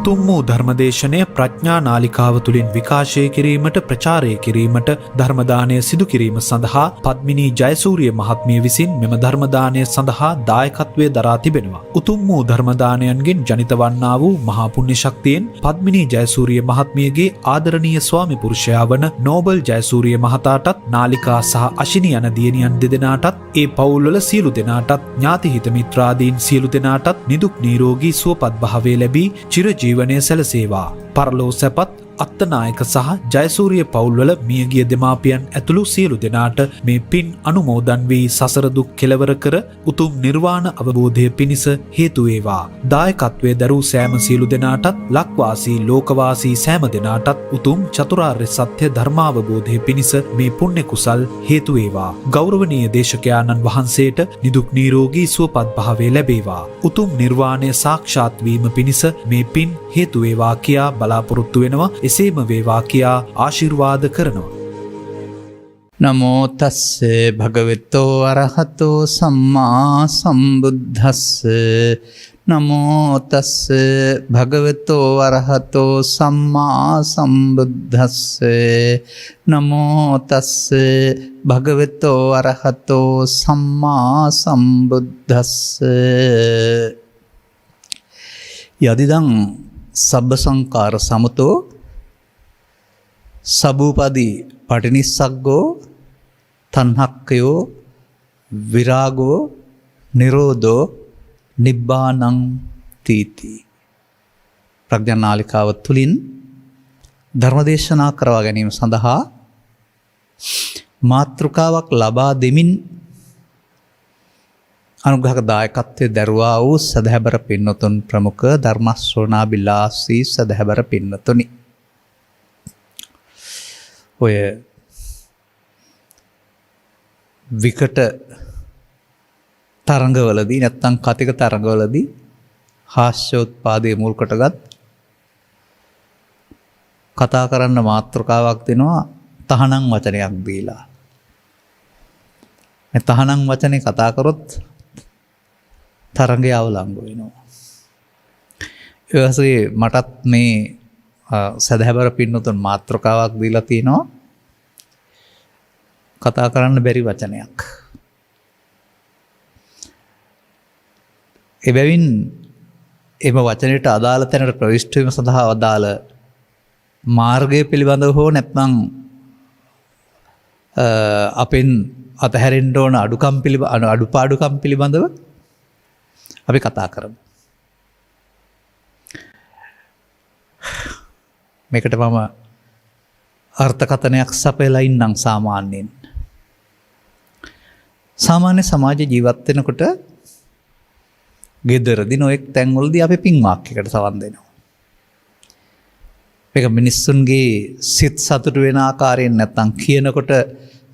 උතුම් වූ ධර්මදේශනය ප්‍රඥා නාලිකාව තුළින් විකාශය කිරීමට ප්‍රචාරය කිරීමට ධර්මදානය සිදු කිරීම සඳහා පද්මිනී ජයසූරිය මහත්මිය විසින් මෙම ධර්මදානය සඳහා දායකත්වය දරා තිබෙනවා. උතුම් වූ ධර්මදානයන්ගෙන් ජනිත වන්නා වූ මහා පුණ්‍ය ශක්තියෙන් පද්මිනී ජයසූරිය මහත්මියගේ ආදරණීය ස්වාමි පුරුෂයා වන නෝබල් ජයසූරිය මහතාටත් නාලිකා සහ අශිනි යන දියණියන් දෙදෙනාටත් ඒ පවුල්වල සියලු දෙනාටත් ඥාති හිත මිත්‍රාදීන් සියලු දෙනාටත් නිදුක් නිරෝගී සුවපත් භාවය ලැබී චිර ජීවනය සැලසේවා. පරලෝ සැපත් අත්තනායක සහ ජයසූරිය පවුල්වල මියගිය දෙමාපියන් ඇතුළු සියලු දෙනාට මේ පින් අනුමෝදන් වී සසර දුක් කෙලවර කර උතුම් නිර්වාණ අවබෝධය පිණිස හේතු වේවා. දායකත්වයේ දරූ සෑම සියලු දෙනාටත් ලක්වාසී ලෝකවාසී සෑම දෙනාටත් උතුම් චතුරාර්ය සත්‍ය ධර්මාවබෝධය පිණිස මේ පුණ්‍ය කුසල් හේතු වේවා. ගෞරවනීය දේශකයාණන් වහන්සේට නිදුක් නිරෝගී සුවපත් භාවය ලැබේවා. උතුම් නිර්වාණය සාක්ෂාත් වීම පිණිස මේ පින් හේතු වේවා කියා බලාපොරොත්තු වෙනවා. එසේම වේවා කියා ආශිර්වාද කරනවා. නමෝ තස්ස භගවතෝ අරහතෝ සම්මා සම්බුද්දස්ස. නමෝ තස්ස භගවතෝ අරහතෝ සම්මා සම්බුද්දස්ස. නමෝ තස්ස භගවතෝ අරහතෝ සම්මා සම්බුද්දස්ස. යදිදං සබ්බ සංකාර සමතෝ සබූපදි පටිනිස්සග්ගෝ තණ්හක්ඛයෝ විරාගෝ නිරෝධෝ නිබ්බානං තීති. ප්‍රඥා නාලිකාව තුලින් ධර්මදේශනා කරවා ගැනීම සඳහා මාතෘකාවක් ලබා දෙමින් අනුග්‍රහක දායකත්වයේ දරුවා වූ සදහැබර පින්නතුන් ප්‍රමුඛ ධර්ම ශ්‍රවණාබිලාසී සදහැබර පින්නතුනි. ඔය විකට තරංගවලදී නැත්නම් කතික තරංගවලදී හාස්‍යෝත්පාදයේ මුල් කොටගත් කතා කරන්න මාතෘකාවක් දෙනවා තහනම් වචනයක් දීලා. මේ තහනම් වචනේ කතා කරොත් තරංගය අවලංගු වෙනවා. ඒ වගේ මටත් මේ සදහැබර පින්නතුන් මාතෘකාවක් දීලා තිනවා කතා කරන්න බැරි වචනයක්. එබැවින් එම වචනයට අදාළ තැනට ප්‍රවිෂ්ඨ වීම සඳහා අදාළ මාර්ගය පිළිබඳව හෝ නැත්නම් අපෙන් අතහැරෙන්න ඕන අඩුපාඩුකම් පිළිබඳව අපි කතා කරමු. මේකට මම අර්ථකථනයක් සපයලා ඉන්නම් සාමාන්‍යයෙන්. සාමාන්‍ය සමාජ ජීවත් වෙනකොට ගෙදරදී නොඑක් තැන්වලදී අපි පින් වාක්‍යයකට සවන් දෙනවා. මේක මිනිස්සුන්ගේ සිත් සතුට වෙන ආකාරයෙන් නැත්නම් කියනකොට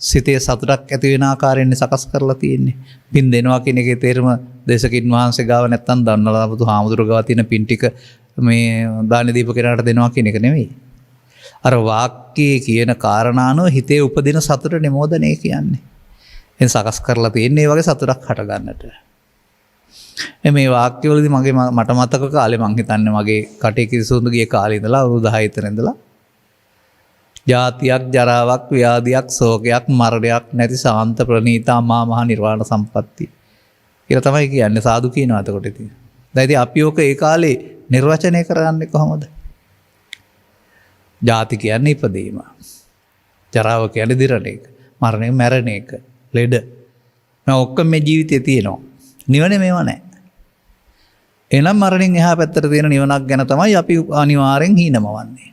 සිතේ සතුටක් ඇති වෙන ආකාරයෙන් සකස් කරලා තියෙන්නේ. පින් දෙනවා කියන එකේ තේරුම දේශකින් වහන්සේ ගාව නැත්නම් දන්නලාපතු හාමුදුරුවෝ ගාව තියෙන පින් ටික මේ දාන දීප කෙනාට දෙනවා කියන එක නෙවෙයි. අර වාක්‍යයේ කියන කාරණානෝ හිතේ උපදින සතුට නිමෝදනය කියන්නේ. එන් සකස් කරලා තියෙන්නේ මේ වගේ සතුටක් හට ගන්නට. මේ වාක්‍යවලදී මට මතක කාලේ මං හිතන්නේ මගේ කටේ කිරිසුඳු ගිය කාලේ ඉඳලා අවුරුදු 10 විතර ඉඳලා ජාතියක් ජරාවක් ව්‍යාධියක් ශෝකයක් මරණයක් නැති ශාන්ත ප්‍රණීතා මා මහ නිර්වාණ සම්පත්තිය කියලා තමයි කියන්නේ. සාදු කියනවා එතකොට ඉතින්. දැන් ඉතින් අපි ඔක ඒ කාලේ නිර්වචනය කරන්නේ කොහොමද? ජාති කියන්නේ ඉපදීම. ජරාව කියන්නේ දිරණ එක. මරණය මැරෙන එක. ලෙඩ. මේ ඔක්කොම මේ ජීවිතේ තියෙනවා. නිවනේ මේව නැහැ. එහෙනම් මරණයෙන් එහා පැත්තට තියෙන නිවනක් ගැන තමයි අපි අනිවාර්යෙන් හීනමවන්නේ.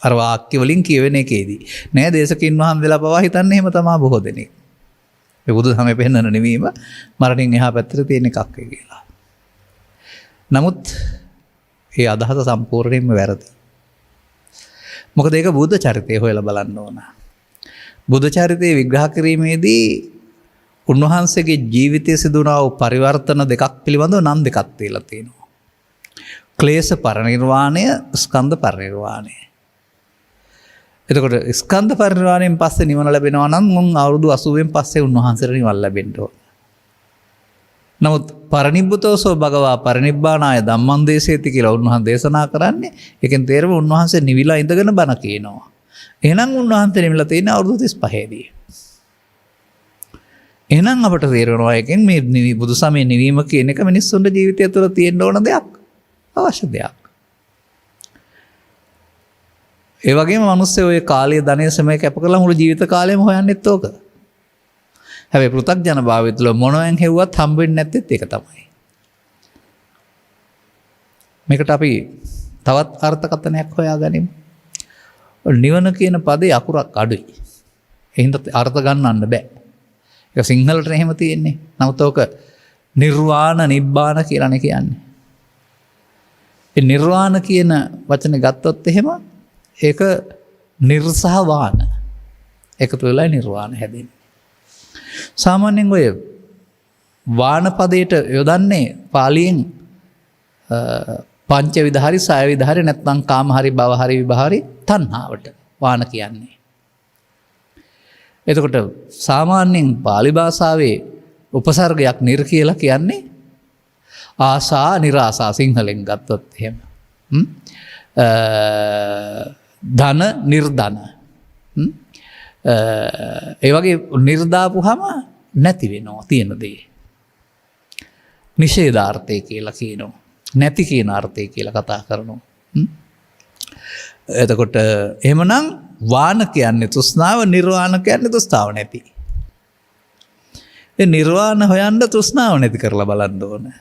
අර වාක්‍ය වලින් කියවෙන එකේදී. නෑ දේශකින් වහන්සේලා පවා හිතන්නේ එහෙම තමයි බොහෝ දෙනෙක්. මේ බුදුදහමේ පෙන්වන නෙවීම මරණයෙන් එහා පැත්තට තියෙන එකක් කියලා. නමුත් ඒ අදහස සම්පූර්ණයෙන්ම වැරදි. මොකද ඒක බුද්ධ චරිතය හොයලා බලන්න ඕන. බුද්ධ චරිතය විග්‍රහ කිරීමේදී උන්වහන්සේගේ ජීවිතයේ සිදුවන පරිවර්තන දෙකක් පිළිබඳව නම් දෙකක් තියලා තියෙනවා. ක්ලේශ පරිනිර්වාණය, ස්කන්ධ පරිනිර්වාණය. එතකොට ස්කන්ධ පරිනිර්වාණයෙන් පස්සේ නිවන ලැබෙනවා නම් උන් අවුරුදු 80න් පස්සේ උන්වහන්සේට නිවන ලැබෙන්න ඕන. 80 වෙනි අවුරුද්දේ 80 වෙනි දිනේ 80 වෙනි නමුත් පරිනිබ්බුතෝසෝ භගවා පරිනිබ්බානාය ධම්මං දේශේති කියලා උන්වහන්සේ දේශනා කරන්නේ. ඒකෙන් තේරෙම උන්වහන්සේ නිවිලා ඉඳගෙන බණ කියනවා. එහෙනම් උන්වහන්සේ නිවිලා තියෙන අවුරුදු 35 දී. එහෙනම් අපට තේරෙනවා එකෙන් මේ බුදු සමය නිවීම කියන එක මිනිස්සුන්ගේ ජීවිතය තුළ තියෙන්න ඕන දෙයක්. අවශ්‍ය දෙයක්. ඒ වගේම මිනිස්සු ඔය කාලය ධනය සමය කැප කරලා මුළු ජීවිත කාලයම හොයන්නෙත් ඕක. හැබැයි පෘථග්ජන භාවය තුළ මොනෙන් හෙව්වත් හම්බ වෙන්නේ නැත්තේත් ඒක තමයි. මේකට අපි තවත් අර්ථකථනයක් හොයාගනිමු. නිවන කියන පදේ අකුරක් අඩුයි. එහෙනම් අර්ථ ගන්නන්න බෑ. ඒක සිංහලට එහෙම තියෙන්නේ. නමුත් ඕක නිර්වාණ නිබ්බාන කියලානේ කියන්නේ. ඒ නිර්වාණ කියන වචනේ ගත්තොත් එහෙම ඒක නිර්සහවාන. එකතු වෙලා නිර්වාණ හැදෙන්නේ. සාමාන්‍යයෙන් ඔය වාන පදයට යොදන්නේ පාලියෙන් පංච විධාරි සය විධාරි නැත්නම් කාම හරි භව හරි විභව තණ්හාවට වාන කියන්නේ. එතකොට සාමාන්‍යයෙන් පාලි භාෂාවේ උපසර්ගයක් නිර් කියලා කියන්නේ ආසා නිරාසා සිංහලෙන් ගත්තොත් එහෙම. ධන නිර්ධන. ඒ වගේ නිර්දාපුහම නැති වෙනවා තියෙන දේ. නිෂේධාර්ථය කියලා කියනවා. නැති කියන අර්ථය කියලා කතා කරනවා. එතකොට එහෙමනම් වාන කියන්නේ තෘෂ්ණාව, නිර්වාණ කියන්නේ තෘෂ්ණාව නැති. ඒ නිර්වාණ හොයන්න තෘෂ්ණාව නැති කරලා බලන්න ඕන.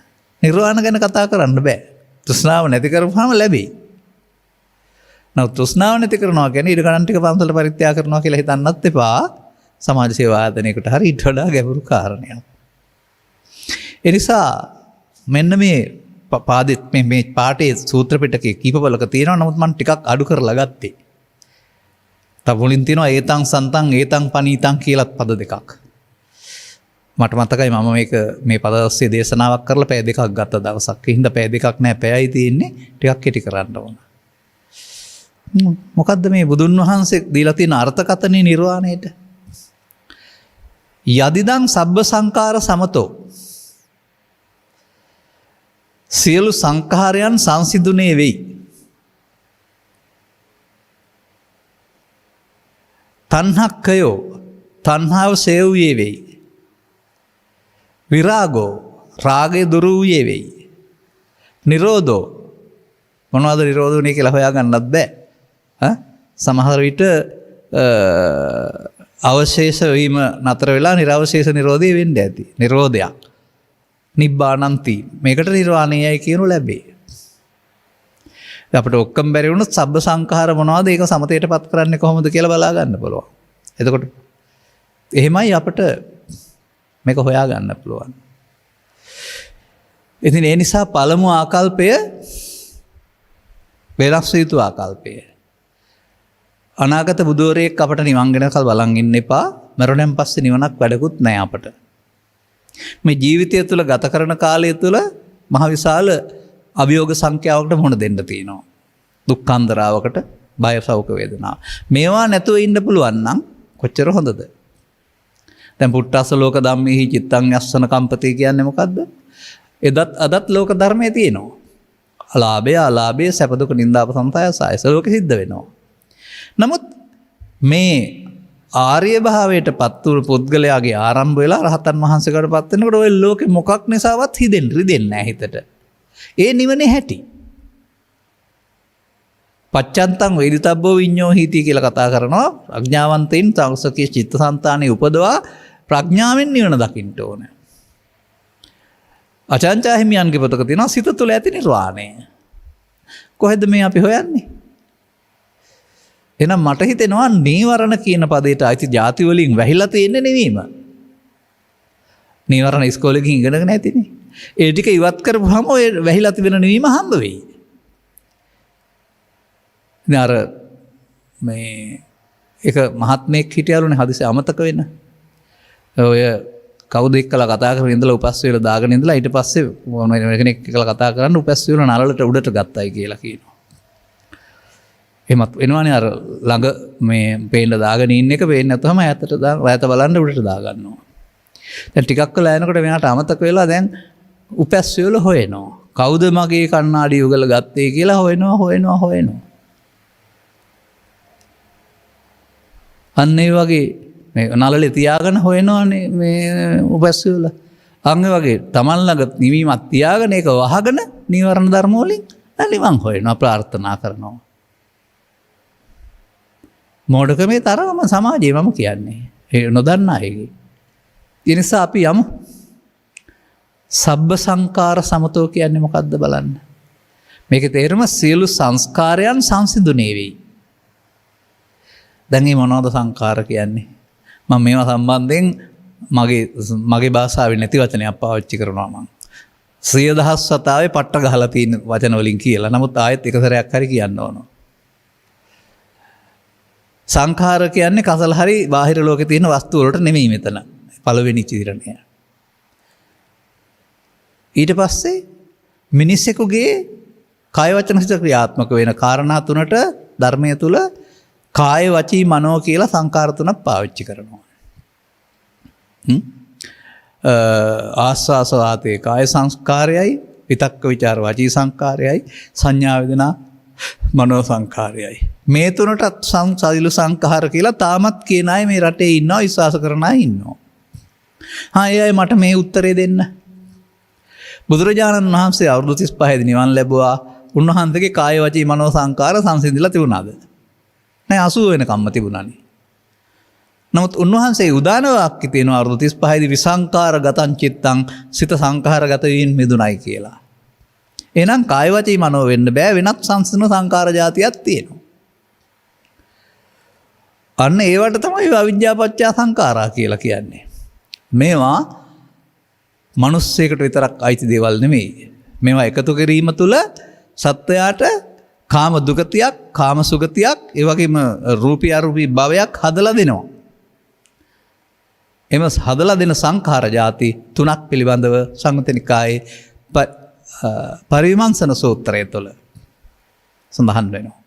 නිර්වාණ ගැන කතා කරන්න බෑ. තෘෂ්ණාව නැති කරපුවාම ලැබෙයි. නමුත් තෘෂ්ණාව නැති කරනවා කියන්නේ ඊට ගණන් ටික පන්සල පරිත්‍යාග කරනවා කියලා හිතන්නත් එපා. සමාජ සේවා ආයතනයකට හරි ඊට වඩා ගැඹුරු කාරණයක්. ඒ නිසා මෙන්න මේ පාදෙත් මේ පාඨයේ සූත්‍ර පිටකේ කීපවලක තියෙනවා. නමුත් මම ටිකක් අඩු කරලා ගත්තේ. තව වලින් තියෙනවා ඒතං සන්තං ඒතං පනීතං කියලා පද දෙකක්. මට මතකයි මම මේ පද ඔස්සේ දේශනාවක් කරලා පැය දෙකක් ගත්ත දවසක්. ඒ හින්දා පැය දෙකක් නෑ පැයයි තියෙන්නේ. ටිකක් කෙටි කරන්න ඕන. මොකද්ද මේ බුදුන් වහන්සේ දීලා තියෙන අර්ථකථනයේ නිර්වාණයට? යදිදං සබ්බ සංඛාර සමතෝ. සියලු සංඛාරයන් සංසිඳුනේ වෙයි. තණ්හක්ඛයෝ තණ්හාව සේවුයේ වෙයි. විරාගෝ රාගය දුරු වූයේ වෙයි. නිරෝධෝ මොනවද නිරෝධුනේ කියලා හොයාගන්නත් බෑ. සමහර විට අවශේෂ වීම නතර වෙලා නිරවශේෂ නිරෝධය වෙන්න ඇති. නිරෝධයක්. නිබ්බානන්ති. මේකට නිර්වාණයයි කියනු ලැබේ. අපිට ඔක්කොම බැරි වුණොත් සබ්බ සංඛාර මොනවද ඒක සමතේටපත් කරන්නේ කොහොමද කියලා බලා ගන්න පුළුවන්. එතකොට එහෙමයි අපිට මේක හොයා ගන්න පුළුවන්. ඉතින් ඒ නිසා පළමු ආකල්පය වෙනස් යුතු ආකල්පය. අනාගත බුදුවරයෙක් අපට නිවන් ගැන කල් බලන් ඉන්න එපා. මරණයෙන් පස්සේ නිවනක් වැඩකුත් නැහැ අපට. මේ ජීවිතය තුළ ගත කරන කාලය තුළ මහ විශාල අභියෝග සංඛ්‍යාවකට මුහුණ දෙන්න තියෙනවා. දුක්ඛන්දරාවකට, බය සෞඛ වේදනාව. මේවා නැතුව ඉන්න පුළුවන් නම් කොච්චර හොඳද? දැන් පුට්ටස්ස ලෝක ධම්මේහි චිත්තං යස්සන කම්පති කියන්නේ මොකද්ද? එදත් අදත් ලෝක ධර්මයේ තියෙනවා. අලාභය, අලාභය, සැප දුක, නිന്ദාප සම්පය සායස ලෝකෙ සිද්ධ වෙනවා. නමුත් මේ ආර්ය භාවයට පත් වූ පුද්ගලයාගේ ආරම්භ වෙලා රහතන් වහන්සේකට පත් වෙනකොට ওই ලෝකෙ මොකක් නිසාවත් රිදෙන්නේ නැහැ හිතට. ඒ නිවනේ හැටි. පච්චන්තං වේදිතබ්බෝ විඤ්ඤෝ හීති කියලා කතා කරනවා. ප්‍රඥාවන්තයින් සංසකේ චිත්තසංතානෙ උපදවා ප්‍රඥාවෙන් නිවන දකින්න ඕන. අචාන්චා හිමියන්ගේ පොතක තියෙනවා සිත තුළ ඇති නිර්වාණය. කොහෙද මේ අපි හොයන්නේ? එහෙනම් මට හිතෙනවා නීවරණ කියන පදයට අයිති ಜಾති වලින් වැහිලා තියෙන්නේ නෙවීම. නීවරණ ඉස්කෝලේකින් ඉගෙනගෙන ඇතිනේ. ඒ ටික ඉවත් කරපුවම ඔය වැහිලා තිබෙන නෙවීම හම්බ වෙයි. ඉතින් අර මේ එක මහත්මයෙක් හිටියලුනේ හදිස්සියේ අමතක වෙන. ඔය කවුද එක්කලා කතා කරගෙන ඉඳලා උපස් වේල දාගෙන ඉඳලා ඊට පස්සේ මොන කෙනෙක් එක්කලා කතා කරන්න උපස් වේල නලලට උඩට ගත්තයි කියලා කියනවා. එහෙමත් වෙනවනේ අර ළඟ මේ පේන්න දාගෙන ඉන්න එක පේන්නේ නැතුවම ඈතට ඈත බලන්න උඩට දා ගන්නවා. දැන් ටිකක් වෙලා යනකොට මෙයාට අමතක වෙලා දැන් උපැස් වල හොයනවා. කවුද මගේ කණ්ණාඩි යුගල ගත්තේ කියලා හොයනවා. අන්න ඒ වගේ මේ නළලේ තියාගෙන හොයනවානේ මේ උපැස් වල. අංග වගේ තමන් ළඟ නිවීමක් තියාගෙන ඒක වහගෙන නීවරණ ධර්ම වලින් නිවන් හොයනවා ප්‍රාර්ථනා කරනවා. මෝඩකමේ තරම සමාජයේ මම කියන්නේ. ඒ නොදන්න අයගේ. ඒ නිසා අපි යමු. සබ්බ සංකාර සමතෝ කියන්නේ මොකද්ද බලන්න. මේකේ තේරුම සියලු සංස්කාරයන් සංසිඳුනේ වෙයි. දැන් මේ මොනවද සංකාර කියන්නේ? මම මේවා සම්බන්ධයෙන් මගේ භාෂාවේ නැති වචනයක් පාවිච්චි කරනවා මම. 100,000 වතාවේ පට්ට ගහලා තියෙන වචන වලින් කියලා. නමුත් ආයෙත් එක සැරයක් හරි කියන්න ඕන. සංඛාර කියන්නේ කසල හරි බාහිර ලෝකේ තියෙන වස්තු වලට නෙමෙයි මෙතන. පළවෙනි චිරණය. ඊට පස්සේ මිනිස්සෙකුගේ කාය වචන සිත ක්‍රියාත්මක වෙන කාරණා තුනට ධර්මයේ තුල කාය වචී මනෝ කියලා සංඛාර තුනක් පාවිච්චි කරනවා. ආස්වාස වාතේ කාය සංස්කාරයයි, විතක්ක ਵਿਚාර වචී සංස්කාරයයි, සංඥා වේදනා මනෝ සංඛාරයයි. මේ තුනටත් සංසාරිලු සංඛාර කියලා තාමත් කියන අය මේ රටේ ඉන්නවා, විශ්වාස කරන අය ඉන්නවා. ඒ අය මට මේ උත්තරේ දෙන්න. බුදුරජාණන් වහන්සේ අවුරුදු 35 දී නිවන් ලැබුවා. උන්වහන්සේගේ කාය වචී මනෝ සංඛාර සංසිඳිලා තිබුණාද? නෑ 80 වෙනකම්ම තිබුණානේ. නමුත් උන්වහන්සේ උදාන වාක්‍ය තියෙනවා අවුරුදු 35 දී විසංකාර ගතං චිත්තං සිත සංඛාරගත වීම මිදුණයි කියලා. එහෙනම් කාය වචී මනෝ වෙන්න බෑ, වෙනත් සංසිඳන සංඛාර જાතියක් තියෙනවා. අන්න ඒවට තමයි අවිද්‍යාපච්චය සංඛාරා කියලා කියන්නේ. මේවා මිනිස්සෙකුට විතරක් අයිති දේවල් නෙමෙයි. මේවා එකතු කිරීම තුළ සත්වයාට කාම දුගතියක්, කාම සුගතියක්, ඒ වගේම රූපී අරූපී භවයක් හදලා දෙනවා. එම හදලා දෙන සංඛාර ಜಾති තුනක් පිළිබඳව සංයුත්ත නිකායේ පරිවිමර්ශන සූත්‍රය තුළ සඳහන් වෙනවා.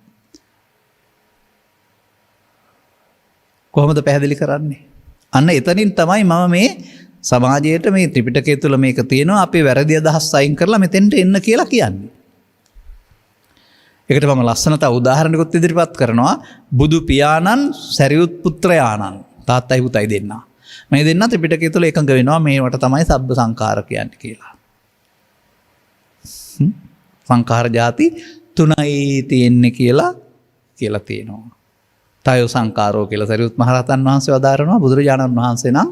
කොහොමද පැහැදිලි කරන්නේ? අන්න එතනින් තමයි මම මේ සමාජයට මේ ත්‍රිපිටකය තුළ මේක තියෙනවා, අපේ වැරදි අදහස් අයින් කරලා මෙතෙන්ට එන්න කියලා කියන්නේ. ඒකට මම ලස්සනට උදාහරණයකට ඉදිරිපත් කරනවා. බුදු පියාණන් සරියුත් පුත්‍රයාණන් තාත්තයි පුතයි දෙන්නා. මේ දෙන්නා ත්‍රිපිටකය තුළ එකඟ වෙනවා මේවට තමයි සබ්බ සංඛාර කියන්නේ කියලා. සංඛාර ಜಾති තුනයි තියෙන්නේ කියලා තියෙනවා. තයෝ සංඛාරෝ කියලා සරියුත් මහරහතන් වහන්සේ වදාරනවා. බුදුරජාණන් වහන්සේ නම්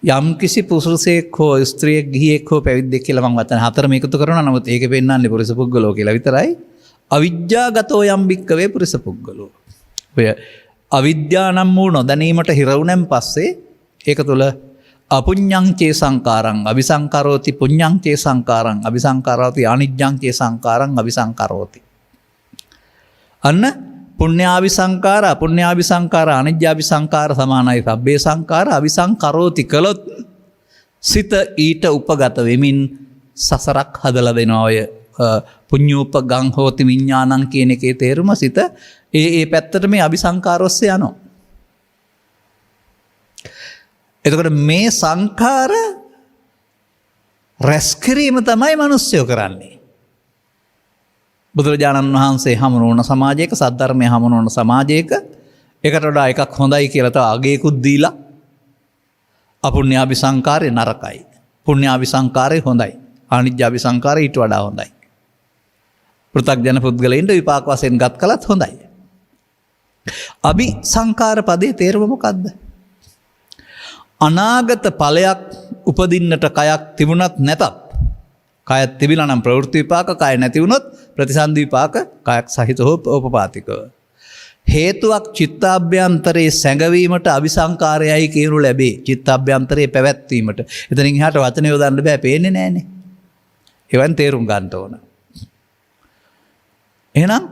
යම් කිසි පුරුෂයෙක් හෝ ස්ත්‍රියෙක් ගිහියෙක් හෝ පැවිද්දෙක් කියලා මම වචන හතරම එකතු කරනවා. නමුත් ඒකේ පෙන්නන්නේ පුරුෂ පුද්ගලෝ කියලා විතරයි. අවිජ්ජාගතෝ යම් භික්කවේ පුරුෂ පුද්ගලෝ. ඔය අවිද්‍යාව නම් වූ නොදැනීමට හිර වුණෙන් පස්සේ ඒක තුළ අපුඤ්ඤං චේ සංකාරං අபிසංකරෝති, පුඤ්ඤං චේ සංකාරං අபிසංකරෝති, අනිජ්ජං චේ සංකාරං අபிසංකරෝති. අන්න පුඤ්ඤාபிසංකාර, අපුඤ්ඤාபிසංකාර, අනිජ්ජාபிසංකාර සමානයි සබ්බේ සංකාර අபிසංකරෝති කළොත් සිත ඊට උපගත වෙමින් සසරක් හදලා දෙනවා. ඔය පුඤ්ඤෝපගං හෝති විඥානං කියන එකේ තේරුම සිත ඒ පැත්තට මේ අபிසංකාර ඔස්සේ යනවා. එතකොට මේ සංඛාර රැස් කිරීම තමයි මිනිස්සු කරන්නේ. බුදුරජාණන් වහන්සේ හමු නොවන සමාජයක, සද්ධර්මයේ හමු නොවන සමාජයක එකට වඩා එකක් හොඳයි කියලා තව අගයකුත් දීලා අපුඤ්ඤාபிසංකාරේ නරකයි, පුඤ්ඤාபிසංකාරේ හොඳයි, අනිජ්ජාபிසංකාරේ ඊට වඩා හොඳයි. පෘථග්ජන පුද්ගලයින්ට විපාක වශයෙන් ගත් කලත් හොඳයි. අபிසංකාර පදේ තේරුම මොකද්ද? අනාගත ඵලයක් උපදින්නට කයක් තිබුණත් නැතත්, කයක් තිබිලා නම් ප්‍රවෘත්ති විපාක, කය නැති වුණොත් ප්‍රතිසන්දි විපාක, කයක් සහිතව උපපාතිකව. හේතුවක් චිත්තාභ්‍යන්තරයේ සැඟවීමට අபிසංකාරයයි කියනු ලැබේ. චිත්තාභ්‍යන්තරයේ පැවැත්වීමට. එතනින් එහාට වචන යොදන්න බෑ, පේන්නේ නෑනේ. ඒවෙන් තේරුම් ගන්න ඕන. එහෙනම්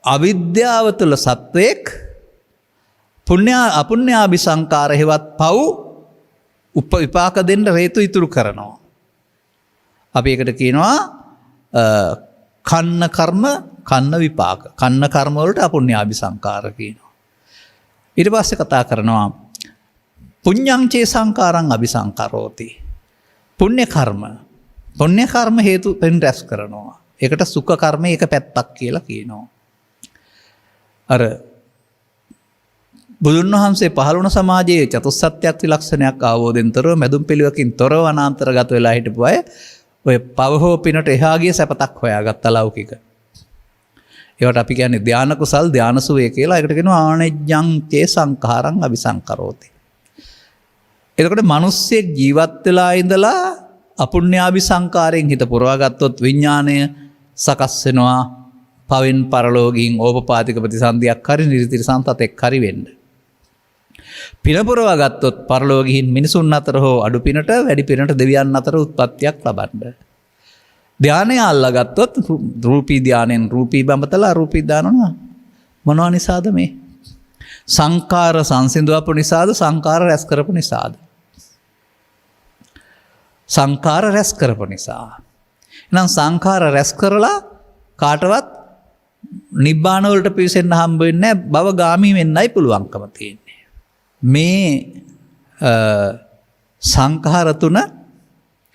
අවිද්‍යාව තුළ සත්වයක් අපුඤ්ඤාபிසංකාර හේවත් පව් විපාක දෙන්න හේතු ඉතුරු කරනවා. අපි ඒකට කියනවා කන්න කර්ම, කන්න විපාක. කන්න කර්ම වලට අපුඤ්ඤාபிසංකාර කියනවා. ඊට පස්සේ කතා කරනවා පුඤ්ඤංචේ සංකාරං අபிසංකරෝති. පුණ්‍ය කර්ම හේතු පෙන් රැස් කරනවා. ඒකට සුඛ කර්ම එක පැත්තක් කියලා කියනවා. අර බුදුන් වහන්සේ පහළ වුණ සමාජයේ චතුස්සත්‍යයක් ත්‍රිලක්ෂණයක් අවබෝධයෙන් තොරව මැදුම් පිළිවෙකින් තොරව අනාන්තරගත වෙලා හිටපු අය ඔය පව හෝ පිනට එහා ගිය සැපතක් හොයාගත්ත ලෞකික. ඒවට අපි කියන්නේ ධාන කුසල් ධාන සුවේ කියලා. ඒකට කියනවා ආනෙජ්ජං චේ සංඛාරං අபிසංකරෝති. එතකොට මිනිස්සෙක් ජීවත් වෙලා ඉඳලා අපුණ්‍යාභිසංකාරයෙන් හිත පුරවා ගත්තොත් විඥාණය සකස් වෙනවා පවෙන් පරලෝකීන් ඕපපාතික ප්‍රතිසන්දියක් හරි නිර්තිරසන් තතෙක් හරි වෙන්න. පින පුරවා ගත්තොත් පරලෝකීන් මිනිසුන් අතර හෝ අඩු පිනට වැඩි පිනට දෙවියන් අතර උත්පත්තියක් ලබන්න. ධානය අල්ලා ගත්තොත් රූපී ධානයෙන් රූපී බඹතලා අරූපී දානවා. මොනවා නිසාද මේ? සංකාර සංසිඳවපු නිසාද සංකාර රැස් කරපු නිසාද? සංකාර රැස් කරපු නිසා. එහෙනම් සංකාර රැස් කරලා කාටවත් නිබ්බාන වලට පිවිසෙන්න හම්බ වෙන්නේ නැහැ. භව ගාමී වෙන්නයි පුළුවන්කම තියෙන්නේ. මේ සංඛාර තුන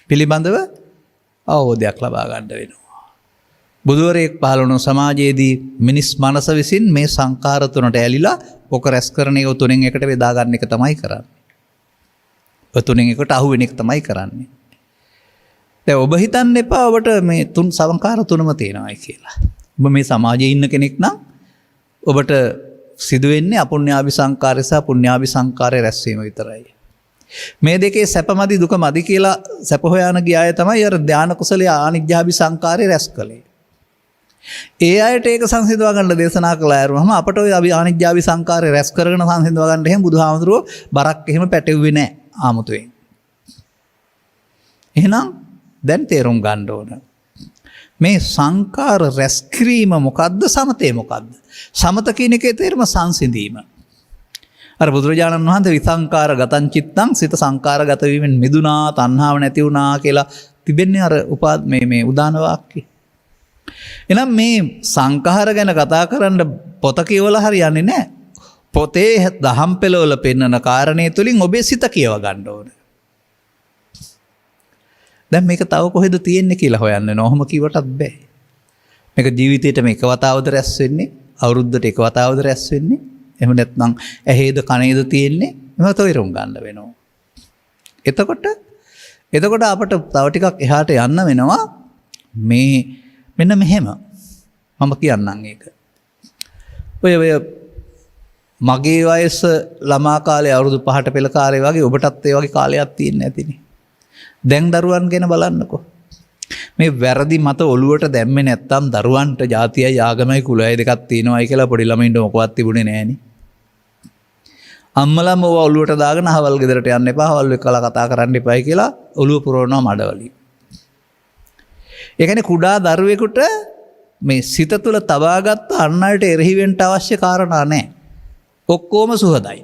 පිළිබඳව අවබෝධයක් ලබා ගන්න වෙනවා. බුදුවරයෙක් පහළ වුණු සමාජයේදී මිනිස් මනස විසින් මේ සංඛාර තුනට ඇලිලා ඔක රැස් කරන ඒ තුනෙන් එකට බෙදා ගන්න එක තමයි කරන්නේ. ඔය තුනෙන් එකට අහු වෙන එක තමයි කරන්නේ. දැන් ඔබ හිතන්න එපා ඔබට මේ තුන් සංඛාර තුනම තියෙනවායි කියලා. ඔබ මේ සමාජයේ ඉන්න කෙනෙක් නම් ඔබට සිදු වෙන්නේ අපුණ්‍යාභි සංකාරය සහ පුණ්‍යාභි සංකාරය රැස්වීම විතරයි. මේ දෙකේ සැපමදි දුකමදි කියලා සැප හොයාන ගිය අය තමයි අර ධාන කුසලයේ ආනිජ්ජාභි සංකාරය රැස් කළේ. ඒ අයට ඒක සංසිඳවා ගන්න දේශනා කළා යරුවම අපට ඔය ආනිජ්ජාභි සංකාරය රැස් කරගෙන සංසිඳවා ගන්න එහෙම බුදුහාමුදුරුවෝ බරක් එහෙම පැටෙව්වේ නැහැ ආමුතුවෙන්. එහෙනම් දැන් තේරුම් ගන්න ඕන. මේ සංකාර රැස් කිරීම මොකද්ද? සමතේ මොකද්ද? සමත කියන එකේ තේරුම සංසිඳීම. අර බුදුරජාණන් වහන්සේ විසංකාර ගතං චිත්තං සිත සංකාර ගත වීමෙන් මිදුණා තණ්හාව නැති වුණා කියලා තිබෙන්නේ අර මේ උදාන වාක්‍යය. එහෙනම් මේ සංඛාර ගැන කතා කරන්න පොත කියවලා හරියන්නේ නැහැ. පොතේ දහම් පෙළවල පෙන්වන කාරණේ තුලින් ඔබේ සිත කියව ගන්න ඕන. දැන් මේක තව කොහෙද තියෙන්නේ කියලා හොයන්න ඕන. ඔහොම කිව්වටත් බෑ. මේක ජීවිතේට මේක වතාවද රැස් වෙන්නේ, අවුරුද්දට එක වතාවද රැස් වෙන්නේ. එහෙම නැත්නම් ඇහේද කනේද තියෙන්නේ. එහෙම තොයිරුම් ගන්න වෙනවා. එතකොට අපට තව ටිකක් එහාට යන්න වෙනවා. මේ මෙන්න මෙහෙම මම කියන්නම් ඒක. ඔය මගේ වයස ළමා කාලේ අවුරුදු 5ට පෙළ කාලේ වගේ ඔබටත් ඒ වගේ කාලයක් තියෙන්න ඇතිනේ. දැන් දරුවන් ගැන බලන්නකෝ. මේ වැරදි මත ඔළුවට දැම්මේ නැත්තම් දරුවන්ට ජාතියයි ආගමයි කුලයයි දෙකක් තියෙනවායි කියලා පොඩි ළමයින්ට මොකවත් තිබුණේ නෑනේ. අම්මලාම ඔව ඔළුවට දාගෙන අහවල් ගෙදරට යන්න එපා, අහවල් එක්කලා කතා කරන්න එපායි කියලා ඔළුව පුරවනවා මඩවලින්. ඒ කියන්නේ කුඩා දරුවෙකුට මේ සිත තුළ තබාගත් අන් අයට එරෙහි වෙන්න අවශ්‍ය කාරණා නැහැ. ඔක්කොම සුහදයි.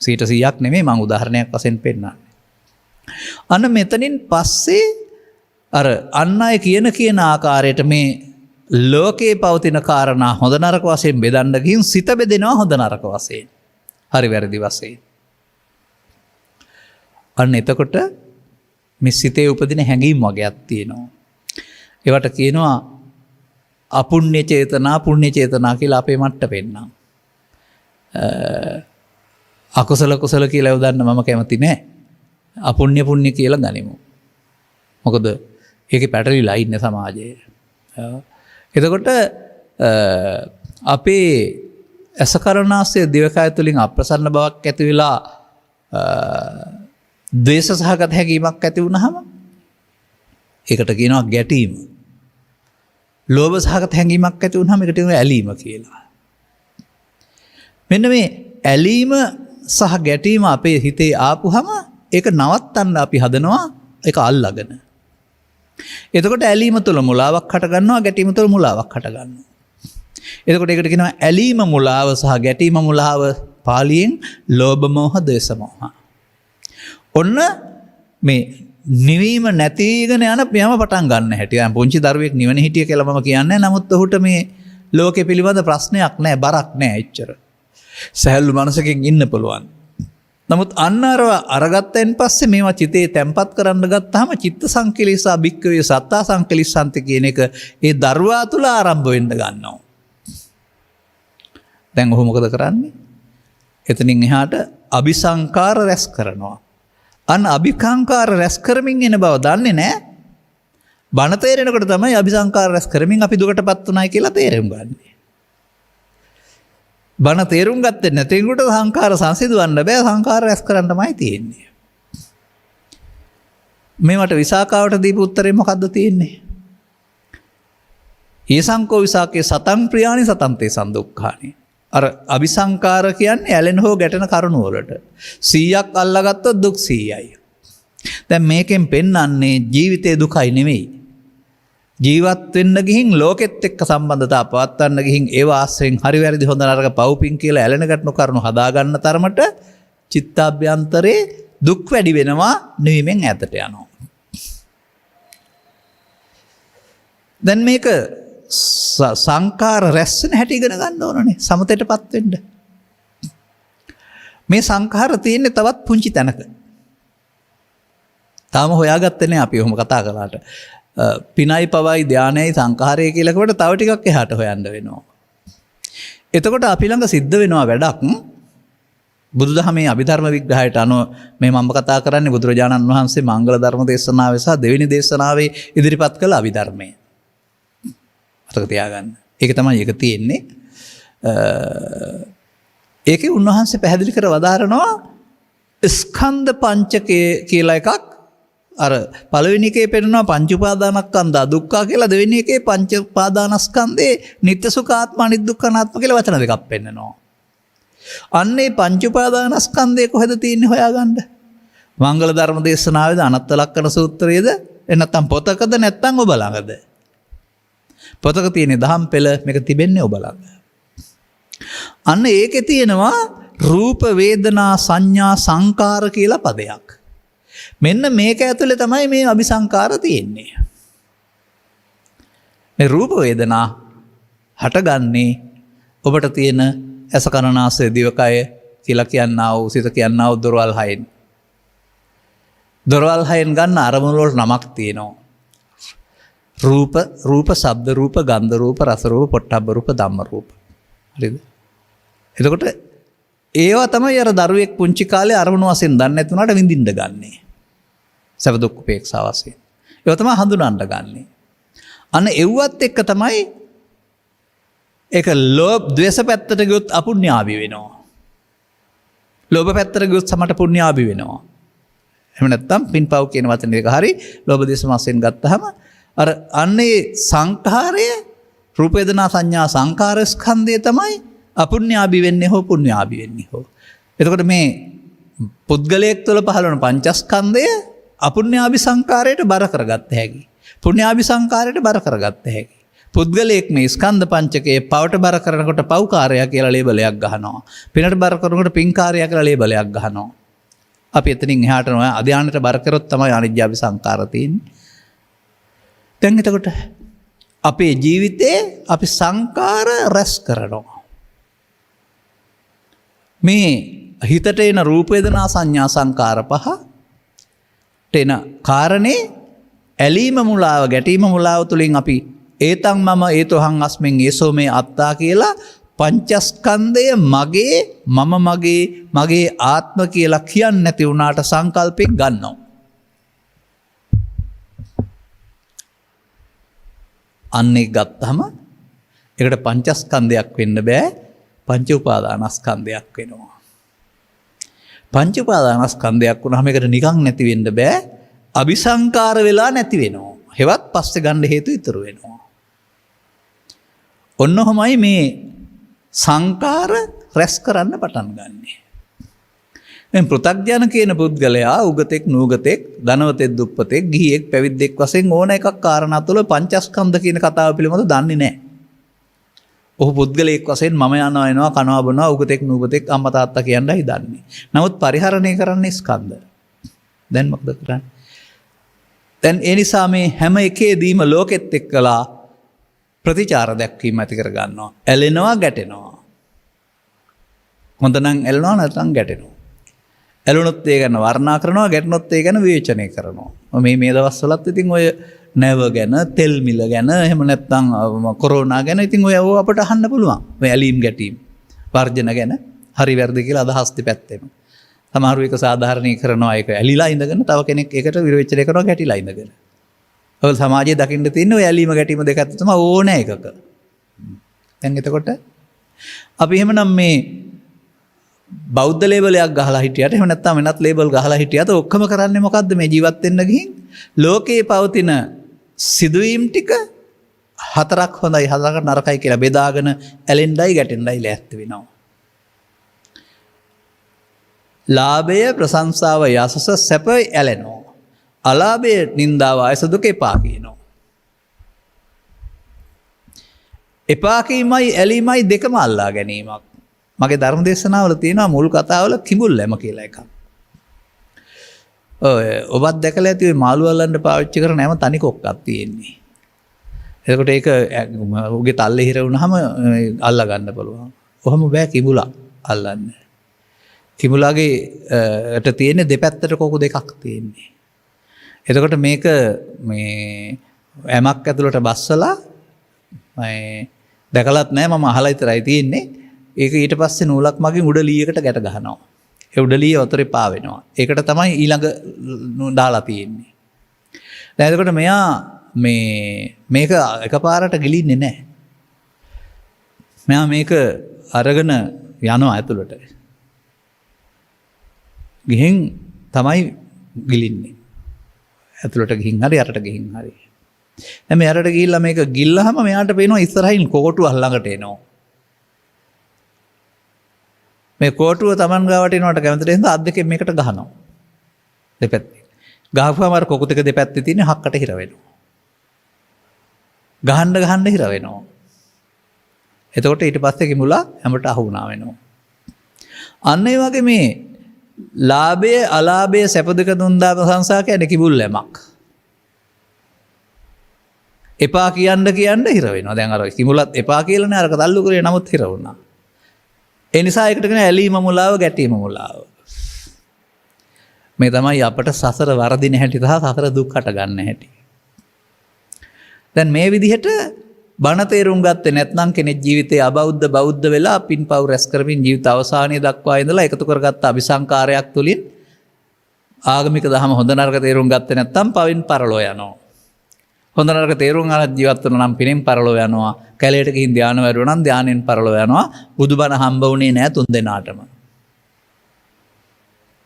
100%ක් නෙමෙයි මම උදාහරණයක් වශයෙන් පෙන්නන්නේ. අන්න මෙතනින් පස්සේ අර අන් අය කියන ආකාරයට මේ ලෝකේ පවතින කාරණා හොඳ නරක වශයෙන් බෙදන්න ගිහින් සිත බෙදෙනවා හොඳ නරක වශයෙන්. හරි වැරදි වශයෙන්. අන්න එතකොට මේ සිතේ උපදින හැඟීම් වගේක් තියෙනවා. ඒවට කියනවා අපුණ්‍ය චේතනා පුණ්‍ය චේතනා කියලා අපේ මට්ට පෙන්නම්. අකුසල කුසල කියලා යොදන්න මම කැමති නෑ. අපුණ්‍ය පුණ්‍ය කියලා ගනිමු. මොකද ඒකේ පැටලිලා ඉන්නේ සමාජයේ. එතකොට අපේ අසකරණාස්සේ දිවකය තුලින් අප්‍රසන්න බවක් ඇති වෙලා ද්වේෂ සහගත හැඟීමක් ඇති වුනහම ඒකට කියනවා ගැටීම. ලෝභ සහගත හැඟීමක් ඇති වුනහම ඒකට කියනවා ඇලීම කියලා. මෙන්න මේ ඇලීම සහ ගැටීම අපේ හිතේ ආපුහම ඒක නවත්තන්න අපි හදනවා ඒක අල්ලගෙන. එතකොට ඇලීම තුළ මුලාවක් හට ගන්නවා, ගැටීම තුළ මුලාවක් හට ගන්නවා. එතකොට ඒකට කියනවා ඇලීම මුලාව සහ ගැටීම මුලාව පාලියෙන් ලෝභ මෝහ ද්වේෂ මෝහ. ඔන්න මේ නිවීම නැතිගෙන යන යම පටන් ගන්න හැටි. දැන් පුංචි දරුවෙක් නිවන හිටිය කියලා මම කියන්නේ. නමුත් ඔහුට මේ ලෝකෙ පිළිබඳ ප්‍රශ්නයක් නැහැ, බරක් නැහැ එච්චර. සහැල්ලු මනසකින් ඉන්න පුළුවන්. නමුත් අන්න අරගත්තෙන් පස්සේ මේවා චිතේ තැම්පත් කරන්න ගත්තාම චිත්ත සංකලිසා භික්කවේ සත්තා සංකලිස්සන්ත කියන එක ඒ දරුවා තුල ආරම්භ වෙන්න ගන්නවා. දැන් ඔහු මොකද කරන්නේ? එතනින් එහාට අபிසංකාර රැස් කරනවා. අන්න අபிසංකාර රැස් කරමින් එන බව දන්නේ නැහැ. බණ තේරෙනකොට තමයි අபிසංකාර රැස් කරමින් අපි දුකටපත් උනායි කියලා තේරුම් ගන්න. බණ තේරුම් ගත්තේ නැතිනකොට සංඛාර සංසිඳවන්න බෑ, සංඛාර රැස් කරන්නමයි තියෙන්නේ. මේවට විසාකාවට දීපු උත්තරේ මොකද්ද තියෙන්නේ? ඊසංකෝ විසාකේ සතං ප්‍රියානි සතන්තේ සන්දුක්ඛානි. අර අபிසංකාර කියන්නේ ඇලෙන හෝ ගැටෙන කරුණු වලට 100ක් අල්ලාගත්තොත් දුක් 100යි. දැන් මේකෙන් පෙන්වන්නේ ජීවිතේ දුකයි නෙමෙයි. ජීවත් වෙන්න ගිහින් ලෝකෙත් එක්ක සම්බන්ධතා පවත්වන්න ගිහින් ඒව ආශ්‍රයෙන් හරි වැරදි හොඳ නරක පව්පින් කියලා ඇලෙන ගැටණු කරුණු හදාගන්න තරමට චිත්තාභ්‍යන්තරේ දුක් වැඩි වෙනවා, නිවීමෙන් ඈතට යනවා. දැන් මේක සංකාර රැස් වෙන හැටි ඉගෙන ගන්න ඕනනේ සමතේටපත් වෙන්න. මේ සංඛාර තියෙන්නේ තවත් පුංචි තැනක. තාම හොයාගත්තේ නැහැ අපි ඔහොම කතා කළාට. පිනයි පවයි ධානයයි සංඛාරය කියලා කොට තව ටිකක් එහාට හොයන්න වෙනවා. එතකොට අපි ළඟ සිද්ධ වෙනවා වැඩක්. බුදුදහමේ අභිධර්ම විග්‍රහයට අනුව මේ මම කතා කරන්නේ බුදුරජාණන් වහන්සේ මංගල ධර්ම දේශනාවේ සහ දෙවෙනි දේශනාවේ ඉදිරිපත් කළ අභිධර්මය. මතක තියාගන්න. ඒක තමයි ඒක තියෙන්නේ. ඒකේ උන්වහන්සේ පැහැදිලි කර වදාරනවා ස්කන්ධ පංචකය කියලා එකක්. අර පළවෙනි එකේ පෙන්නනවා පංච උපාදානස්කන්ධ දුක්ඛ කියලා, දෙවෙනි එකේ පංච උපාදානස්කන්ධේ නිත්‍ය සුඛ ආත්ම අනිදුක්ඛ අනාත්ම කියලා වචන දෙකක් පෙන්නනවා. අන්නේ පංච උපාදානස්කන්ධය කොහෙද තියෙන්නේ හොයාගන්න. මංගල ධර්ම දේශනාවේද අනත්ත ලක්ෂණ සූත්‍රයේද එනත්තම් පොතකද නැත්නම් ඔබ ළඟද? පොතක තියෙන දහම් පෙළ මේක තිබෙන්නේ ඔබ ළඟ. අන්න ඒකේ තියෙනවා රූප වේදනා සංඥා සංකාර කියලා පදයක්. මෙන්න මේක ඇතුලේ තමයි මේ අபிසංකාර තියෙන්නේ. මේ රූප වේදනා හටගන්නේ ඔබට තියෙන ඇස කන නාසය දිවකය කියලා කියනවා වූ සිත කියනවා වූ දොරවල් හයෙන්. දොරවල් හයෙන් ගන්න අරමුණු වලට නමක් තියෙනවා. රූප ශබ්ද රූප ගන්ධ රූප රස රූප පොට්ටබ්බ රූප ධම්ම රූප. හරිද? එතකොට ඒවා තමයි අර දරුවෙක් පුංචි කාලේ අරමුණු වශයෙන් දන්නේ නැතුණාට විඳින්න ගන්නේ. සබ දුක් උපේක්ෂා වශයෙන්. ඒවා තමයි හඳුනන්න ගන්නෙ. අන්න එව්වත් එක්ක තමයි ඒක ලෝභ ද්වේෂ පැත්තට ගියොත් අපුණ්‍යාභි වෙනවා. ලෝභ පැත්තට ගියොත් සමට පුණ්‍යාභි වෙනවා. එහෙම නැත්නම් පින්පව් කියන වචනේ එක හරි ලෝභ ද්වේෂ වශයෙන් ගත්තාම අර අන්නේ සංඛාරය රූප වේදනා සංඥා සංකාර ස්කන්ධය තමයි අපුණ්‍යාභි වෙන්නේ හෝ පුණ්‍යාභි වෙන්නේ හෝ. එතකොට මේ පුද්ගලයෙක් තුළ පහළ වන පංචස්කන්ධය අපුණ්‍යාභි සංකාරයට බර කරගත්ත හැකි. පුණ්‍යාභි සංකාරයට බර කරගත්ත හැකි. පුද්ගලයෙක් මේ ස්කන්ධ පංචකයේ පවට බර කරනකොට පව්කාරය කියලා ලේබලයක් ගහනවා. පිනට බර කරනකොට පින්කාරය කියලා ලේබලයක් ගහනවා. අපි එතනින් එහාට නෝ අධ්‍යානයට බර කරොත් තමයි අනිත්‍යාභි සංකාර තියෙන්නේ. දැන් එතකොට අපේ ජීවිතේ අපි සංකාර රැස් කරනවා. මේ හිතට එන රූප වේදනා සංඥා සංකාර පහ එන කාරණේ ඇලීම මුලාව ගැටීම මුලාව තුළින් අපි ඒතං මම ඒතොහං අස්මින් ඒසෝ මේ අත්තා කියලා පංචස්කන්ධය මගේ මම මගේ ආත්ම කියලා කියන්නේ නැති වුණාට සංකල්පෙක් ගන්නවා. අන්නේ ගත්තම ඒකට පංචස්කන්ධයක් වෙන්න බෑ, පංච උපාදානස්කන්ධයක් වෙනවා. පංච උපාදානස්කන්ධයක් වුණාම ඒකට නිකන් නැති වෙන්න බෑ, අபிසංකාර වෙලා නැති වෙනවා. හෙවත් පස්සේ ගන්න හේතු ඉතුරු වෙනවා. ඔන්නෝමයි මේ සංකාර රැස් කරන්න පටන් ගන්නෙ. දැන් පෘථග්ජන කියන පුද්ගලයා උගතෙක් නූගතෙක් ධනවතෙක් දුප්පතෙක් ගිහියෙක් පැවිද්දෙක් වශයෙන් ඕන එකක් කාරණා තුළ පංචස්කන්ධ කියන කතාව පිළිබඳව දන්නේ නැහැ. ඔහු පුද්ගලයෙක් වශයෙන් මම යනවා එනවා කනවා බොනවා උගතෙක් නූගතෙක් අම්මා තාත්තා කියන්නයි දන්නේ. නමුත් පරිහරණය කරන්නේ ස්කන්ධ. දැන් මොකද කරන්නේ? දැන් ඒ නිසා මේ හැම එකේදීම ලෝකෙත් එක්කලා ප්‍රතිචාර දැක්වීම ඇති කර ගන්නවා. ඇලෙනවා ගැටෙනවා. හොඳ නම් ඇලෙනවා නැත්නම් ගැටෙනවා. ඇලුනොත් ඒ ගැන වර්ණනා කරනවා, ගැටුනොත් ඒ ගැන විවේචනය කරනවා. මේ දවස්වලත් ඉතින් ඔය නැව ගැන, තෙල් මිල ගැන, එහෙම නැත්නම් කොරෝනා ගැන ඉතින් ඔය අපට අහන්න පුළුවන්. ඔය ඇලීම් ගැටීම් වර්ජන ගැන හරි වැරදි කියලා අදහස් දෙපැත්තෙම. සමහරු එක සාධාරණීකරනවා, ඒක ඇලිලා ඉඳගෙන, තව කෙනෙක් ඒකට විවේචනය කරනවා ගැටිලා ඉඳගෙන. ඔය සමාජයේ දකින්න තියෙන ඔය ඇලීම ගැටීම දෙක අතර තමයි ඕන එකක. දැන් එතකොට අපි එහෙමනම් මේ බෞද්ධ ලේබලයක් ගහලා හිටියට, එහෙම නැත්නම් වෙනත් ලේබල් ගහලා හිටියට ඔක්කොම කරන්නේ මොකද්ද? මේ ජීවත් වෙන්න ගිහින් ලෝකේ පවතින සිදුවීම් ටික හතරක් හොඳයි, හතරක් නරකයි කියලා බෙදාගෙන ඇලෙන්නයි ගැටෙන්නයි ලෑස්ති වෙනවා. ලාභය, ප්‍රශංසාව, යසස, සැප ඇලෙනවා. අලාභය, නින්දාව, ආයස, දුක එපා කියනවා. එපා කීමයි ඇලීමයි දෙකම අල්ලා ගැනීමක්. මගේ ධර්ම දේශනාවල තියෙනවා මුල් කතාවල කිඹුල්ලැම කියලා එකක්. ඔබත් දැකලා ඇති ඔය මාළු අල්ලන්න පාවිච්චි කරන හැම තනි කොක්කක් තියෙන්නේ. එතකොට ඒක උගේ තල්ලේ හිර වුණාම අල්ලා ගන්න පුළුවන්. කොහොම බෑ කිඹුලා අල්ලන්න. කිඹුලාගේ ට තියෙන දෙපැත්තට කොකු දෙකක් තියෙන්නේ. එතකොට මේක මේ ඇමක් ඇතුළට බස්සලා දැකලත් නෑ, මම අහලා විතරයි තියෙන්නේ. ඒක ඊට පස්සේ නූලක් මගින් උඩලියකට ගැට ගහනවා. ඒ උඩලිය වතුරේ පාවෙනවා. ඒකට තමයි ඊළඟ දාලා තියෙන්නේ. දැන් එතකොට මෙයා මේක එකපාරට ගිලින්නේ නැහැ. මෙයා මේක අරගෙන යනවා ඇතුළට. ගිහින් තමයි ගිලින්නේ. ඇතුළට ගිහින් හරි යටට ගිහින් හරි. දැන් මේ යටට ගිහිල්ලා මේක ගිල්ලහම මෙයාට පේනවා ඉස්සරහින් කොකොටුව ළඟට එනවා. මේ කෝටුව Taman ගාවට එනවට කැමතිද හින්දා අත් දෙකෙන් මේකට ගහනවා. දෙපැත්තේ. ගහපුවාම අර කොකු දෙක දෙපැත්තේ තියෙන හක්කට හිර වෙනවා. ගහන්න හිර වෙනවා. එතකොට ඊට පස්සේ කිඹුලා හැමට අහු වුණා වෙනවා. අන්න ඒ වගේ මේ ලාභය, අලාභය, සැප දුක දුන්දා ප්‍රශංසා කියන්නේ කිඹුල්ලැමක්. එපා කියන්න හිර වෙනවා. දැන් අර කිඹුලත් එපා කියලානේ අරක තල්ලු කරේ, නමුත් හිර වුණා. ඒ නිසා ඒකට කියන ඇලීම මුලාව, ගැටීම මුලාව. මේ තමයි අපට සසර වරදින හැටි සහ සසර දුක් හට ගන්න හැටි. දැන් මේ විදිහට බණ තේරුම් ගත්තේ නැත්නම් කෙනෙක් ජීවිතේ අබෞද්ධ බෞද්ධ වෙලා පින්පව් රැස් කරමින් ජීවිත අවසානයේ දක්වා ඉඳලා එකතු කරගත්ත අபிසංකාරයක් තුලින් ආගමික දහම හොඳ නරක තේරුම් ගත්තේ නැත්නම් පවින් පරලෝ යනවා. හොඳ නරක තේරුම් අරන් ජීවත් වෙනවා නම් පිනෙන් පරලෝ යනවා. කැලේට ගිහින් ධානය වැඩුවා නම් ධානයෙන් පරලෝ යනවා. බුදුබණ හම්බ වුණේ නැහැ තුන් දෙනාටම.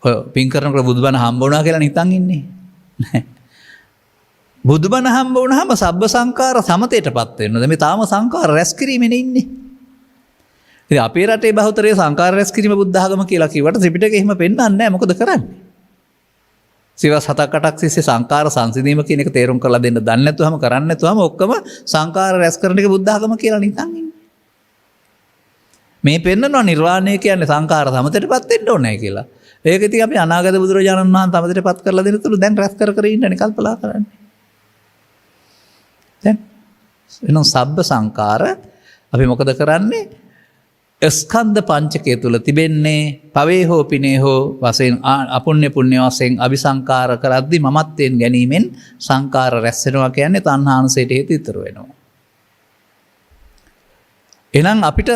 ඔය පින් කරනකොට බුදුබණ හම්බ වුණා කියලා නිතන් ඉන්නේ. නැහැ. බුදුබණ හම්බ වුණාම සබ්බ සංඛාර සමතේටපත් වෙනවා. මේ තාම සංඛාර රැස් කිරීමනේ ඉන්නේ. ඉතින් අපේ රටේ බහුතරයේ සංඛාර රැස් කිරීම බුද්ධ ආගම කියලා කිව්වට ත්‍රිපිටකේ එහෙම පෙන්නන්නේ නැහැ. මොකද කරන්නේ? සිවස් 7-8ක් තිස්සේ සංඛාර සංසිඳීම කියන එක තේරුම් කරලා දෙන්න දන්නේ නැතුවම කරන්නේ නැතුවම ඔක්කොම සංඛාර රැස් කරන එක බුද්ධ ආගම කියලා නිකන් ඉන්නේ. මේ පෙන්නනවා නිර්වාණය කියන්නේ සංඛාර සමතේටපත් වෙන්න ඕනේ කියලා. ඒක ඉතින් අපි අනාගත බුදුරජාණන් වහන්සේ සමතේටපත් කරලා දෙන තුරු දැන් රැස් කර ඉන්නනේ කල්පනා කරන්නේ. දැන් එනම් සබ්බ සංඛාර අපි මොකද කරන්නේ? ස්කන්ධ පංචකය තුල තිබෙන්නේ පවේ හෝ පිනේ හෝ වශයෙන් අපුණ්‍ය පුණ්‍ය වශයෙන් අபிසංකාර කරද්දි මමත්වයෙන් ගැනීමෙන් සංකාර රැස් වෙනවා කියන්නේ තණ්හානුසයට හේතු ඉතුරු වෙනවා. එහෙනම් අපිට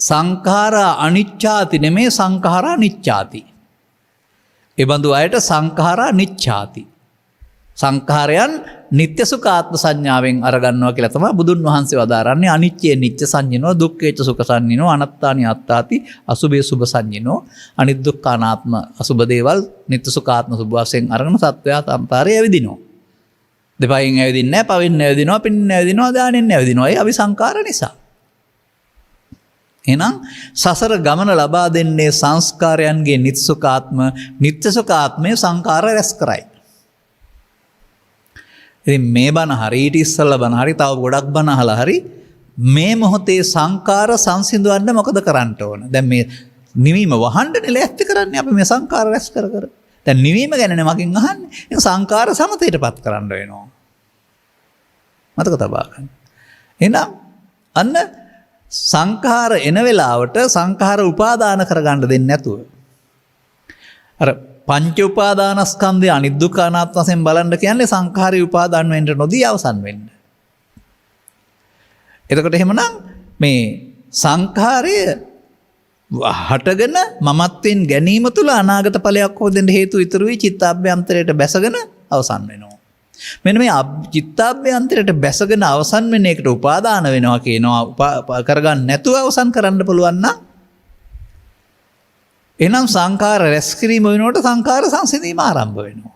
සංඛාර අනිච්ඡාති නෙමේ සංඛාර නිච්ඡාති. ඒ බඳු අයට සංඛාර නිච්ඡාති. සංඛාරයන් නිත්‍ය සුඛාත්ම සංඥාවෙන් අරගන්නවා කියලා තමයි බුදුන් වහන්සේ වදාරන්නේ. අනිච්චේ නිච්ච සංඥිනෝ, දුක්ඛේච සුඛ සංඥිනෝ, අනත්තානි අත්තාති, අසුභේ සුභ සංඥිනෝ. අනිත් දුක්ඛානාත්ම අසුභ දේවල් නිත්‍ය සුඛාත්ම සුභ වශයෙන් අරගෙන සත්වයා සංසාරේ ඇවිදිනවා. දෙපයින් ඇවිදින්නේ නැහැ, පවෙන් ඇවිදිනවා, පින්නෙන් ඇවිදිනවා, දානෙන් ඇවිදිනවා. ඒ අවිසංකාර නිසා. එහෙනම් සසර ගමන ලබා දෙන්නේ සංස්කාරයන්ගේ නිත්‍ය සුඛාත්මයේ සංකාර රැස් කරයි. ඉතින් මේ බණ හරි ඊට ඉස්සෙල්ලා බණ හරි තව ගොඩක් බණ අහලා හරි මේ මොහොතේ සංකාර සංසිඳවන්න මොකද කරන්න ඕන? දැන් මේ නිවීම වහන්නනේ ලෑස්ති කරන්නේ අපි මේ සංකාර රැස් කර. දැන් නිවීම ගැනනේ මගෙන් අහන්නේ. ඒක සංකාර සමතේටපත් කරන්න වෙනවා. මතක තබා ගන්න. එහෙනම් අන්න සංඛාර එන වෙලාවට සංඛාර උපාදාන කරගන්න දෙන්නේ නැතුව අර පංච උපාදානස්කන්ධය අනිත් දුක්ඛ අනාත්ම වශයෙන් බලන්න කියන්නේ සංඛාරී උපාදාන වෙන්න නොදී අවසන් වෙන්න. එතකොට එහෙමනම් මේ සංඛාරය හටගෙන මමත්වෙන් ගැනීම තුළ අනාගත ඵලයක් හොදෙන්න හේතු ඉතුරු වී චිත්තාභ්‍යන්තරයට බැසගෙන අවසන් වෙනවා. මෙන්න මේ චිත්තාභ්‍යන්තරයට බැසගෙන අවසන් වෙන එකට උපාදාන වෙනවා කියනවා කරගන්න නැතුව අවසන් කරන්න පුළුවන් නම් එහෙනම් සංඛාර රැස් කිරීම වෙනකොට සංඛාර සංසිඳීම ආරම්භ වෙනවා.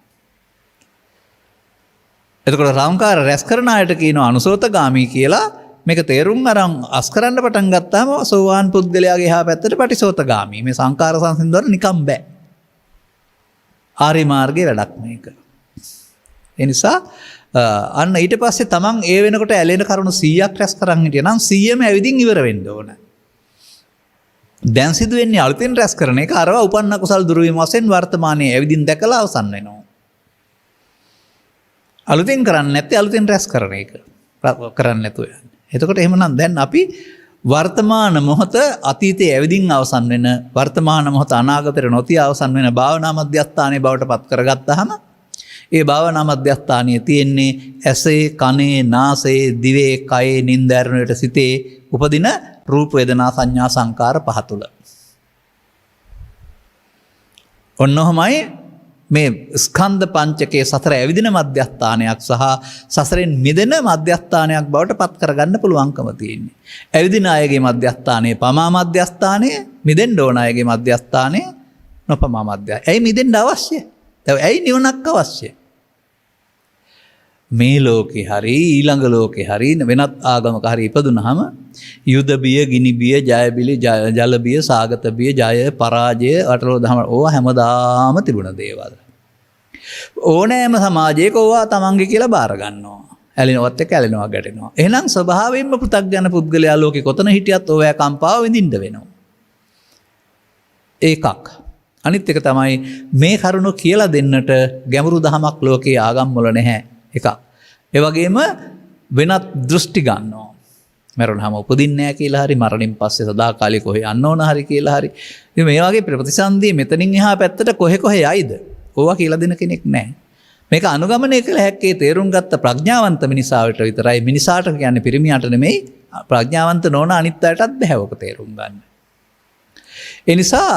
එතකොට සංඛාර රැස් කරන අයට කියනවා අනුසෝතගාමී කියලා. මේක තේරුම් අරන් අස් කරන්න පටන් ගත්තාම සෝවාන් පුද්ගලයාගේ එහා පැත්තට පටිසෝතගාමී. මේ සංඛාර සංසිඳවන්න නිකම් බෑ. ආර්ය මාර්ගයේ වැඩක් මේක. ඒ නිසා අන්න ඊට පස්සේ තමන් ඒ වෙනකොට ඇලෙන කරුණු 100ක් රැස් කරන් හිටියා නම් 100ම ඇවිදින් ඉවර වෙන්න ඕන. දැන් සිදු වෙන්නේ අලුතෙන් රැස් කරන එක අරවා උපන්න කුසල් දුරු වීම වශයෙන් වර්තමානයේ ඇවිදින් දැකලා අවසන් වෙනවා. අලුතෙන් කරන්නේ නැත්te අලුතෙන් රැස් කරන එක. කරන්නේ නැතුව යන්නේ. එතකොට එහෙමනම් දැන් අපි වර්තමාන මොහොත අතීතයේ ඇවිදින් අවසන් වෙන වර්තමාන මොහොත අනාගතයට නොතිය අවසන් වෙන භාවනා මධ්‍යස්ථානයේ බවට පත් කරගත්තාම ඒ භාවනා මධ්‍යස්ථානයේ තියෙන්නේ ඇසේ කනේ නාසයේ දිවේ කයේ නින්දර්ණයට සිතේ උපදින රූප වේදනා සංඥා සංකාර පහ තුල. ඔන්නෝමයි මේ ස්කන්ධ පංචකයේ සතර ඇවිදින මධ්‍යස්ථානයක් සහ සසරෙන් මිදෙන මධ්‍යස්ථානයක් බවට පත් කරගන්න පුළුවන්කම තියෙන්නේ. ඇවිදින අයගේ මධ්‍යස්ථානයේ පමා මධ්‍යස්ථානය, මිදෙන්න ඕන අයගේ මධ්‍යස්ථානය නොපමා මධ්‍යස්ථානය. ඇයි මිදෙන්න අවශ්‍ය? ඇයි නිවනක් අවශ්‍ය? මේ ලෝකේ හරි ඊළඟ ලෝකේ හරි වෙනත් ආගමක හරි ඉපදුනහම යුද බිය, ගිනි බිය, ජය බිලි, ජල බිය, සාගත බිය, ජය පරාජය, අටලෝදහම ඕවා හැමදාම තිබුණ දේවල්. ඕනෑම සමාජයක ඕවා තමන්ගේ කියලා බාර ගන්නවා. ඇලෙනවත් එක්ක ඇලෙනවා ගැටෙනවා. එහෙනම් ස්වභාවයෙන්ම පෘථග්ජන පුද්ගලයා ලෝකේ කොතන හිටියත් ඕවා කම්පාව විඳින්න වෙනවා. ඒකක්. අනිත් එක තමයි මේ කරුණ කියලා දෙන්නට ගැඹුරු දහමක් ලෝකේ ආගම් වල නැහැ. එකක්. ඒ වගේම වෙනත් දෘෂ්ටි ගන්නවා. මරුණාම උපදින්නේ නැහැ කියලා හරි මරණින් පස්සේ සදාකාලික කොහෙ යන්න ඕන හරි කියලා හරි. ඉතින් මේ වගේ ප්‍රතිසන්දිය මෙතනින් එහා පැත්තට කොහෙ යයිද? ඕවා කියලා දෙන කෙනෙක් නැහැ. මේක අනුගමනය කළ හැක්කේ තේරුම් ගත්ත ප්‍රඥාවන්ත මිනිසාට විතරයි. මිනිසාට කියන්නේ පිරිමියාට නෙමෙයි. ප්‍රඥාවන්ත නොවන අනිත් අයටත් බෑ ඔක තේරුම් ගන්න. ඒ නිසා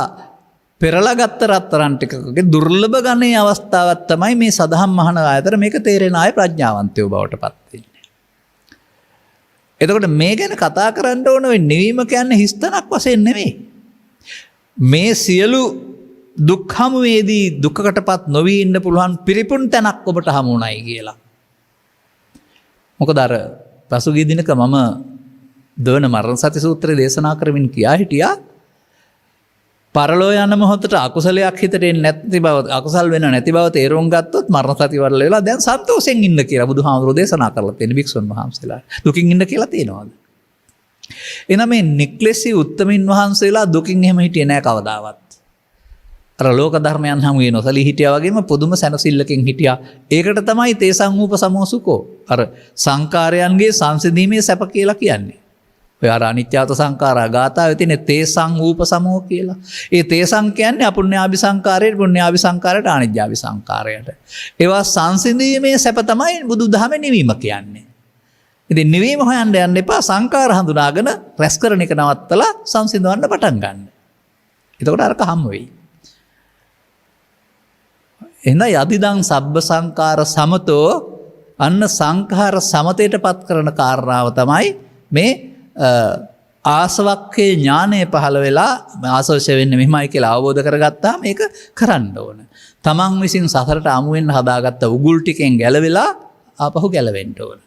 පෙරලා ගත්ත රත්තරන් ටිකකගේ දුර්ලභ ගණයේ අවස්ථාවක් තමයි මේ සදහම් මහාන ආයතන මේක තේරෙන අය ප්‍රඥාවන්තයෝ බවට පත් වෙන්නේ. එතකොට මේ ගැන කතා කරන්න ඕන වෙන්නේ නිවීම කියන්නේ හිස්තනක් වශයෙන් නෙමෙයි. මේ සියලු දුක් හමුවේදී දුකකටපත් නොවී ඉන්න පුළුවන් පිරිපුන් තැනක් ඔබට හමු වුණයි කියලා. මොකද අර පසුගිය දිනක මම දවන මරණ සති සූත්‍රය දේශනා කරමින් කියා හිටියා පරලෝ යන මොහොතට අකුසලයක් හිතට එන්නේ නැති බව අකුසල් වෙන නැති බව තේරුම් ගත්තොත් මරණ සති වල වෙලා දැන් සන්තෝෂෙන් ඉන්න කියලා බුදුහාමුදුරෝ දේශනා කරලා තියෙන භික්ෂුන් වහන්සේලා. දුකින් ඉන්න කියලා තියෙනවද? එනනම් මේ නික්ලෙසි උත්තමින් වහන්සේලා දුකින් එහෙම හිටියේ නැහැ කවදාවත්. අර ලෝක ධර්මයන් හැමුවේ නොසලී හිටියා වගේම පුදුම සැනසෙල්ලකින් හිටියා. ඒකට තමයි තේසං ූප සමෝසුකෝ. අර සංකාරයන්ගේ සංසිඳීමේ සැප කියලා කියන්නේ. ඔය අර අනිත්‍යත සංඛාරා ගාථාවේ තියෙන තේසං ූප සමෝ කියලා. ඒ තේසං කියන්නේ අපුඤ්ඤාභි සංඛාරයට, පුඤ්ඤාභි සංඛාරයට, ආනිජ්ජාභි සංඛාරයට. ඒවා සංසිඳීමේ සැප තමයි බුදුදහමේ නිවීම කියන්නේ. ඉතින් නිවීම හොයන්න යන්න එපා. සංඛාර හඳුනාගෙන රැස් කරන එක නවත්තලා සංසිඳවන්න පටන් ගන්න. එතකොට අරක හම් වෙයි. එහෙනම් යදිදං සබ්බ සංඛාර සමතෝ අන්න සංඛාර සමතයට පත් කරන කාරණාව තමයි මේ ආසවක්ඛේ ඥානය පහළ වෙලා ආසවශ වෙන්නේ මෙහිමයි කියලා අවබෝධ කරගත්තාම මේක කරන්න ඕන. තමන් විසින් සසරට අමු වෙන්න හදාගත්ත උගුල් ටිකෙන් ගැලවිලා ආපහු ගැලවෙන්න ඕන.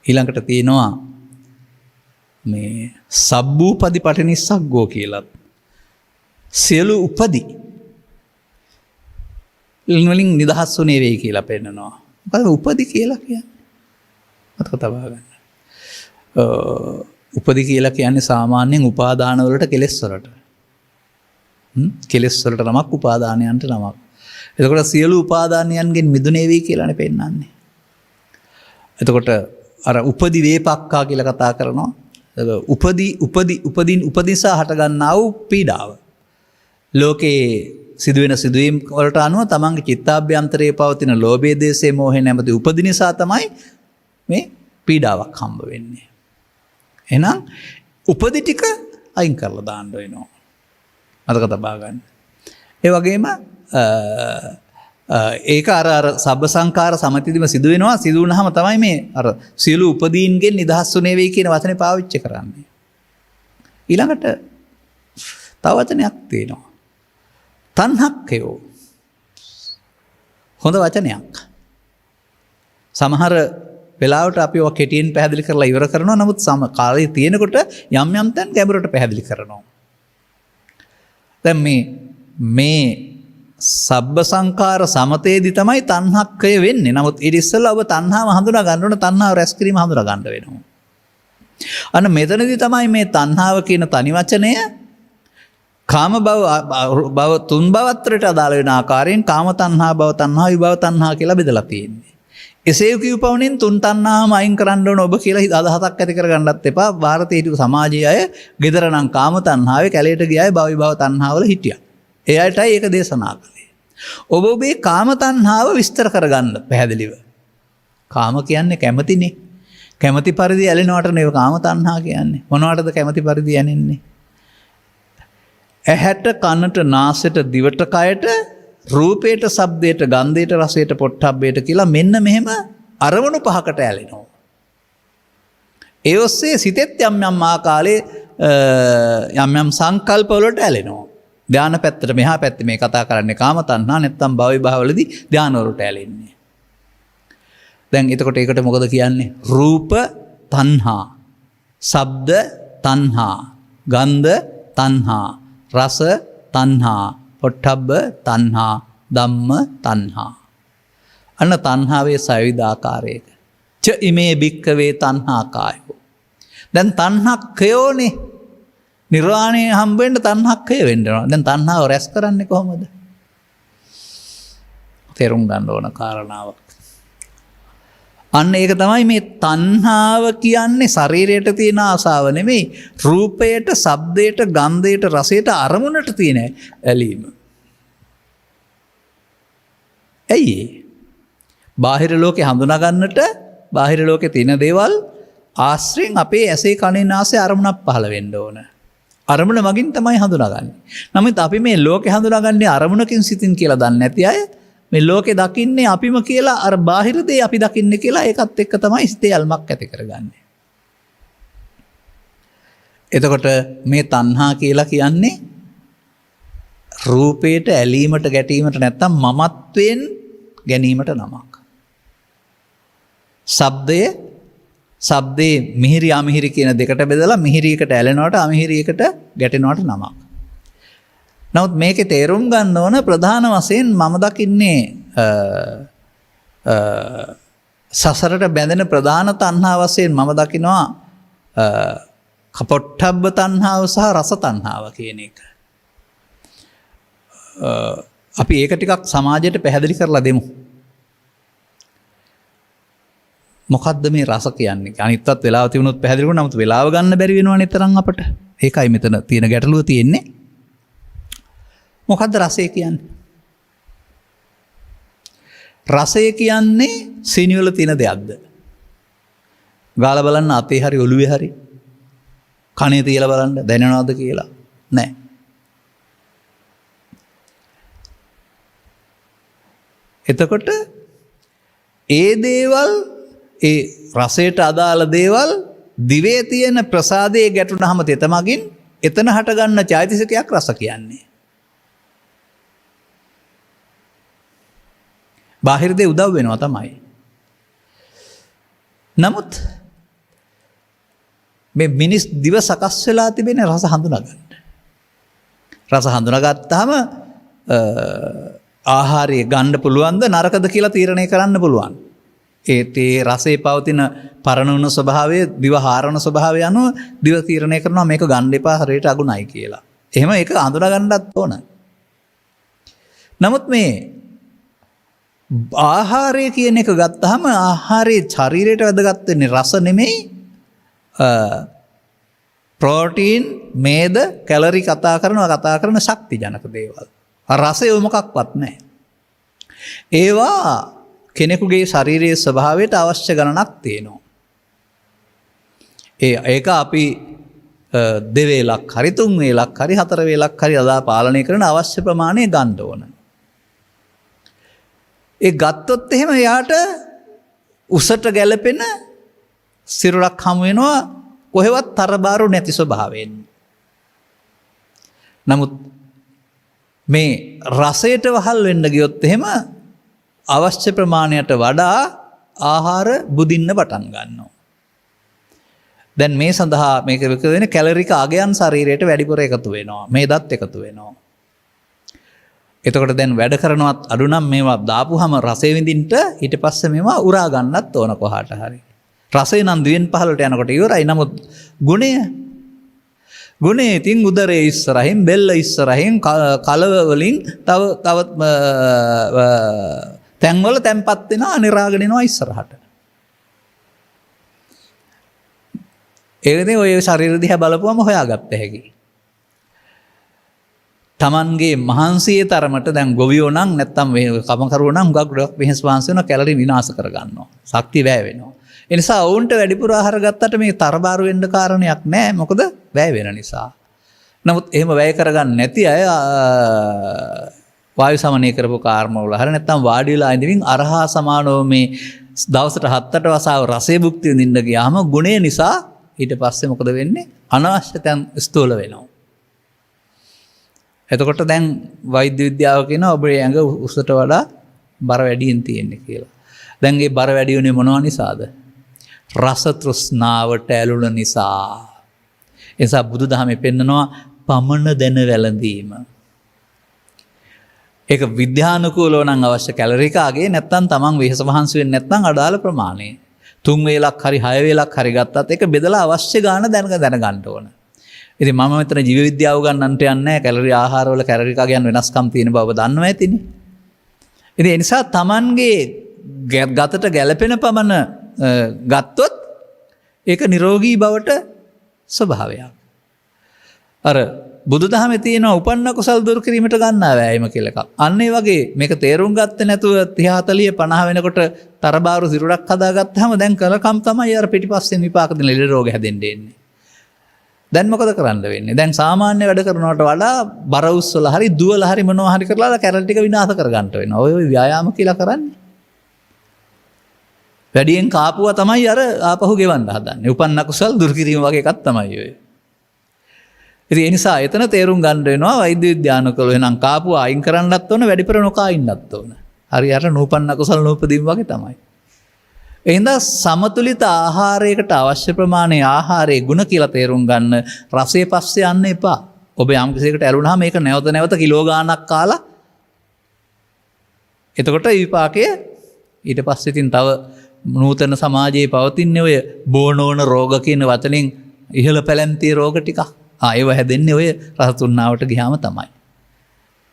ඊළඟට තියෙනවා මේ සබ්බූපදි පටිනිස්සග්ගෝ කියලා. සියලු උපදි වලින් නිදහස් වුණේ වෙයි කියලා පෙන්නනවා. මොකද උපදි කියලා කියන්නේ? මතක තබා ගන්න. උපදි කියලා කියන්නේ සාමාන්‍යයෙන් උපාදාන වලට කෙලෙස් වලට. කෙලෙස් වලට නමක් උපාදානයන්ට නමක්. එතකොට සියලු උපාදානයන්ගෙන් මිදුනේ වෙයි කියලානේ පෙන්නන්නේ. එතකොට අර උපදි වේපක්කා කියලා කතා කරනවා. උපදිසා හට ගන්නා වූ පීඩාව. ලෝකයේ සිදුවෙන සිදුවීම් වලට අනුව තමන්ගේ චිත්තාභ්‍යන්තරයේ පවතින ලෝභය දේශේ මෝහය නැමැති උපදි නිසා තමයි මේ පීඩාවක් හම්බ වෙන්නේ. එහෙනම් උපදි ටික අයින් කරලා දාන්න වෙනවා. මතක තබා ගන්න. ඒ වගේම ඒක අර සබ්බ සංඛාර සමතිදිම සිදු වෙනවා. සිදු වුණාම තමයි මේ අර සියලු උපදීන්ගෙන් නිදහස් වුනේ වෙයි කියන වචනේ පාවිච්චි කරන්නේ. ඊළඟට තව වචනයක් තියෙනවා. තණ්හක්ඛයෝ. හොඳ වචනයක්. සමහර වෙලාවට අපි ඔය කෙටියෙන් පැහැදිලි කරලා ඉවර කරනවා. නමුත් කාලේ තියෙනකොට යම් යම් තැන් ගැඹුරට පැහැදිලි කරනවා. දැන් මේ සබ්බ සංඛාර සමතේදී තමයි තණ්හක්ඛය වෙන්නේ. නමුත් ඊට ඉස්සෙල්ලා ඔබ තණ්හාව හඳුනා ගන්න ඕන. තණ්හාව රැස් කිරීම හඳුනා ගන්න වෙනවා. අන්න මෙතනදී තමයි මේ තණ්හාව කියන තනි වචනය කාම භව තුන් භවත්‍රයට අදාළ වෙන ආකාරයෙන් කාම තණ්හා භව තණ්හා විභව තණ්හා කියලා බෙදලා තියෙන්නේ. එසේ කියපවුණෙන් තුන් තණ්හාම අයින් කරන්න ඕන ඔබ කියලා අදහසක් ඇති කරගන්නත් එපා. ಭಾರತයේ හිටපු සමාජයේ අය gedara නම් කාම තණ්හාවේ කැලේට ගිය අය භව විභව තණ්හාවල හිටියා. ඒ අයටයි ඒක දේශනා කළේ. ඔබ ඔබේ කාම තණ්හාව විස්තර කරගන්න පැහැදිලිව. කාම කියන්නේ කැමතිනේ. කැමති පරිදි ඇලෙනවට නෙවෙයි කාම තණ්හා කියන්නේ. මොනවටද කැමති පරිදි ඇලෙන්නේ? ඇහැට කනට නාසයට දිවට කයට රූපයට ශබ්දයට ගන්ධයට රසයට පොට්ටබ්බයට කියලා මෙන්න මෙහෙම අරමුණු පහකට ඇලෙනවා. ඒ ඔස්සේ සිතෙත් යම් යම් ආකාරයේ යම් යම් සංකල්ප වලට ඇලෙනවා. ධානා පැත්තට මෙහා පැත්තේ මේ කතා කරන්නේ කාම තණ්හා නැත්නම් භව විභවවලදී ධාන වලට ඇලෙන්නේ. දැන් එතකොට ඒකට මොකද කියන්නේ? රූප තණ්හා, ශබ්ද තණ්හා, ගන්ධ තණ්හා, රස තණ්හා, පොට්ටබ්බ තණ්හා, ධම්ම තණ්හා. අන්න තණ්හාවේ සවිධ ආකාරයක. ච ඉමේ භික්ඛවේ තණ්හා කායෝ. දැන් තණ්හක්ඛයෝනේ. නිර්වාණය හම්බ වෙන්න තණ්හක්ඛය වෙන්න ඕන. දැන් තණ්හාව රැස් කරන්නේ කොහොමද? තේරුම් ගන්න ඕන කාරණාවක්. අන්න ඒක තමයි මේ තණ්හාව කියන්නේ ශරීරයට තියෙන ආසාව නෙමෙයි. රූපයට, ශබ්දයට, ගන්ධයට, රසයට අරමුණට තියෙන ඇලීම. ඇයි? බාහිර ලෝකේ හඳුනා ගන්නට බාහිර ලෝකේ තියෙන දේවල් ආශ්‍රයෙන් අපේ ඇසේ කනේ නාසයේ අරමුණක් පහළ වෙන්න ඕන. අරමුණ මගින් තමයි හඳුනාගන්නේ. නමුත් අපි මේ ලෝකේ හඳුනාගන්නේ අරමුණකින් සිතින් කියලා දන්නේ නැති අය මේ ලෝකේ දකින්නේ අපිම කියලා අර බාහිර දේ අපි දකින්නේ කියලා ඒකත් එක්ක තමයි හිතේ අල්මක් ඇති කරගන්නේ. එතකොට මේ තණ්හා කියලා කියන්නේ රූපයට ඇලීමට ගැටීමට නැත්තම් මමත්වයෙන් ගැනීමට නමක්. ශබ්දේ මිහිරි අමිහිරි කියන දෙකට බෙදලා මිහිරියකට ඇලෙනවට අමිහිරියකට ගැටෙනවට නමක්. නමුත් මේකේ තේරුම් ගන්න ඕන ප්‍රධාන වශයෙන් මම දකින්නේ සසරට බැඳෙන ප්‍රධාන තණ්හා වශයෙන් මම දකිනවා පොට්ටබ්බ තණ්හාව සහ රස තණ්හාව කියන එක. අපි ඒක ටිකක් සමාජයට පැහැදිලි කරලා දෙමු. මොකද්ද මේ රස කියන්නේ? අනිත්වත් වෙලාව තිබුණොත් පැහැදිලි වුණා. නමුත් වෙලාව ගන්න බැරි වෙනවනේ තරම් අපට. ඒකයි මෙතන තියෙන ගැටලුව තියෙන්නේ. මොකද්ද රසය කියන්නේ? රසය කියන්නේ සීනි වල තියෙන දෙයක්ද? ගාලා බලන්න අතේ හරි ඔළුවේ හරි කනේ තියලා බලන්න දැනෙනවද කියලා? නැහැ. එතකොට ඒ දේවල් ඒ රසයට අදාළ දේවල් දිවේ තියෙන ප්‍රසාදයේ ගැටුණාම තෙතමගින් එතන හට ගන්න චෛතසිකයක් රස කියන්නේ. බාහිර දේ උදව් වෙනවා තමයි. නමුත් මේ මිනිස් දිව සකස් වෙලා තිබෙන රස හඳුනා ගන්න. රස හඳුනාගත්තාම ආහාරය ගන්න පුළුවන්ද නරකද කියලා තීරණය කරන්න පුළුවන්. ඒ රසයේ පවතින පරණුන ස්වභාවය, දිව හාරන ස්වභාවය අනුව දිව තීරණය කරනවා මේක ගන්න එපා හරියට අගුණයි කියලා. එහෙම ඒක හඳුනා ගන්නත් ඕන. නමුත් මේ ආහාරය කියන එක ගත්තාම ආහාරයේ ශරීරයට වැදගත් වෙන්නේ රස නෙමෙයි ප්‍රෝටීන් මේද කැලරි කතා කරන ශක්ති ජනක දේවල්. රසය මොකක්වත් නැහැ. ඒවා කෙනෙකුගේ ශරීරයේ ස්වභාවයට අවශ්‍ය ගණනක් තියෙනවා. ඒක අපි දෙවේලක් හරි තුන් වේලක් හරි හතර වේලක් හරි අදා පාලනය කරන අවශ්‍ය ප්‍රමාණය ගන්න ඕන. ඒ ගත්තොත් එහෙම එයාට උසට ගැලපෙන සිරුරක් හමු වෙනවා කොහෙවත් තරබාරු නැති ස්වභාවයෙන්. නමුත් මේ රසයට වහල් වෙන්න ගියොත් එහෙම අවශ්‍ය ප්‍රමාණයට වඩා ආහාර බුදින්න පටන් ගන්නවා. දැන් මේ සඳහා මේක වෙන කැලරික අගයන් ශරීරයට වැඩිපුර එකතු වෙනවා. මේ දත් එකතු වෙනවා. එතකොට දැන් වැඩ කරනවත් අඩු නම් මේවා දාපුහම රසය විඳින්න ඊට පස්සේ මේවා උරා ගන්නත් ඕන කොහාට හරි. රසය නම් දිවෙන් පහළට යනකොට ඉවරයි. නමුත් ගුණය ඉතින් උදරයේ ඉස්සරහින් බෙල්ල ඉස්සරහින් කලව වලින් තව තැන්වල තැන්පත් වෙනවා නිරාගෙන යනවා ඉස්සරහට. ඒකනේ ඔය ශරීර දිහා බලපුවම හොයාගත්ත හැකි. තමන්ගේ මහන්සියේ තරමට දැන් ගොවියෝ නම් නැත්තම් කමකරුවෝ නම් ගොඩක් වෙහෙස වාංශ වෙන කැලරි විනාශ කර ගන්නවා. ශක්තිය වැය වෙනවා. ඒ නිසා ඔවුන්ට වැඩිපුර ආහාර ගත්තට මේ තරබාරු වෙන්න කාරණයක් නැහැ. මොකද වැය වෙන නිසා. නමුත් එහෙම වැය කරගන්න නැති අය වායු සමනය කරපු කාර්මවල හරිය නැත්තම් වාඩි වෙලා ඉඳමින් අරහා සමානව මේ දවසට 7-8 වතාව රසයේ භුක්ති විඳින්න ගියාම ගුණය නිසා ඊට පස්සේ මොකද වෙන්නේ? අනවශ්‍ය තැන් ස්ථූල වෙනවා. එතකොට දැන් වෛද්‍ය විද්‍යාව කියනවා ඔබේ ඇඟ උසට වඩා බර වැඩියෙන් තියෙන්නේ කියලා. දැන් ඒ බර වැඩි වෙන්නේ මොනවා නිසාද? රස තෘෂ්ණාවට ඇලුන නිසා. ඒ නිසා බුදුදහමේ පෙන්නනවා පමන දැන වැළඳීම. ඒක විද්‍යානුකූලව නම් අවශ්‍ය කැලරිකාගේ නැත්තම් තමන් වෙහෙස මහන්සි වෙන්නේ නැත්නම් අඩාල ප්‍රමාණය. 3 වේලක් හරි 6 වේලක් හරි ගත්තත් ඒක බෙදලා අවශ්‍ය ගාන දැනගන්න ඕන. ඉතින් මම මෙතන ජීව විද්‍යාව ගන්නන්ට යන්නේ නැහැ. කැලරි ආහාරවල කැලරිකාගයන් වෙනස්කම් තියෙන බව දන්නවා ඇතිනේ. ඉතින් ඒ නිසා තමන්ගේ ගතට ගැළපෙන පමණ ගත්තොත් ඒක නිරෝගී බවට ස්වභාවයක්. අර බුදුදහමේ තියෙන උපන්න කුසල් දුරු කිරීමට ගන්නා වෑයම කියලා එකක්. අන්න ඒ වගේ මේක තේරුම් ගත්තේ නැතුව 30 40 50 වෙනකොට තරබාරු සිරුරක් හදාගත්තාම දැන් කලකම් තමයි අර පිටිපස්සෙන් විපාක දෙන ලෙඩ රෝග හැදෙන්න එන්නේ. දැන් මොකද කරන්න වෙන්නේ? දැන් සාමාන්‍ය වැඩ කරනවට වඩා බර උස්සල හරි දුවල හරි මොනවා හරි කරලා කැරල් ටික විනාශ කර ගන්නට වෙනවා. ඔය ව්‍යායාම කියලා කරන්නේ. වැඩියෙන් කාපුවා තමයි අර ආපහු ගෙවන්න හදන්නේ. උපන්න කුසල් දුරු කිරීම වගේ එකක් තමයි ඔය. ඉතින් ඒ නිසා එතන තේරුම් ගන්න වෙනවා වෛද්‍ය විද්‍යානුකූලව නම් කාපුවා අයින් කරන්නත් ඕන වැඩිපුර නොකා ඉන්නත් ඕන. හරි අර නූපන්න කුසල නූපදීම වගේ තමයි. එහෙනම් සමතුලිත ආහාරයකට අවශ්‍ය ප්‍රමාණයේ ආහාරයේ ගුණ කියලා තේරුම් ගන්න රසයේ පස්සේ යන්න එපා. ඔබ යම් කිසියකට ඇලුනහම මේක නැවත කිලෝ ගාණක් කාලා එතකොට විපාකය ඊට පස්සේ ඉතින් තව නූතන සමාජයේ පවතින්නේ ඔය බෝනෝන රෝග කියන වචනෙන් ඉහළ පැලැන්තිය රෝග ටිකක්. ඒව හැදෙන්නේ ඔය රස තුන්නාවට ගියාම තමයි.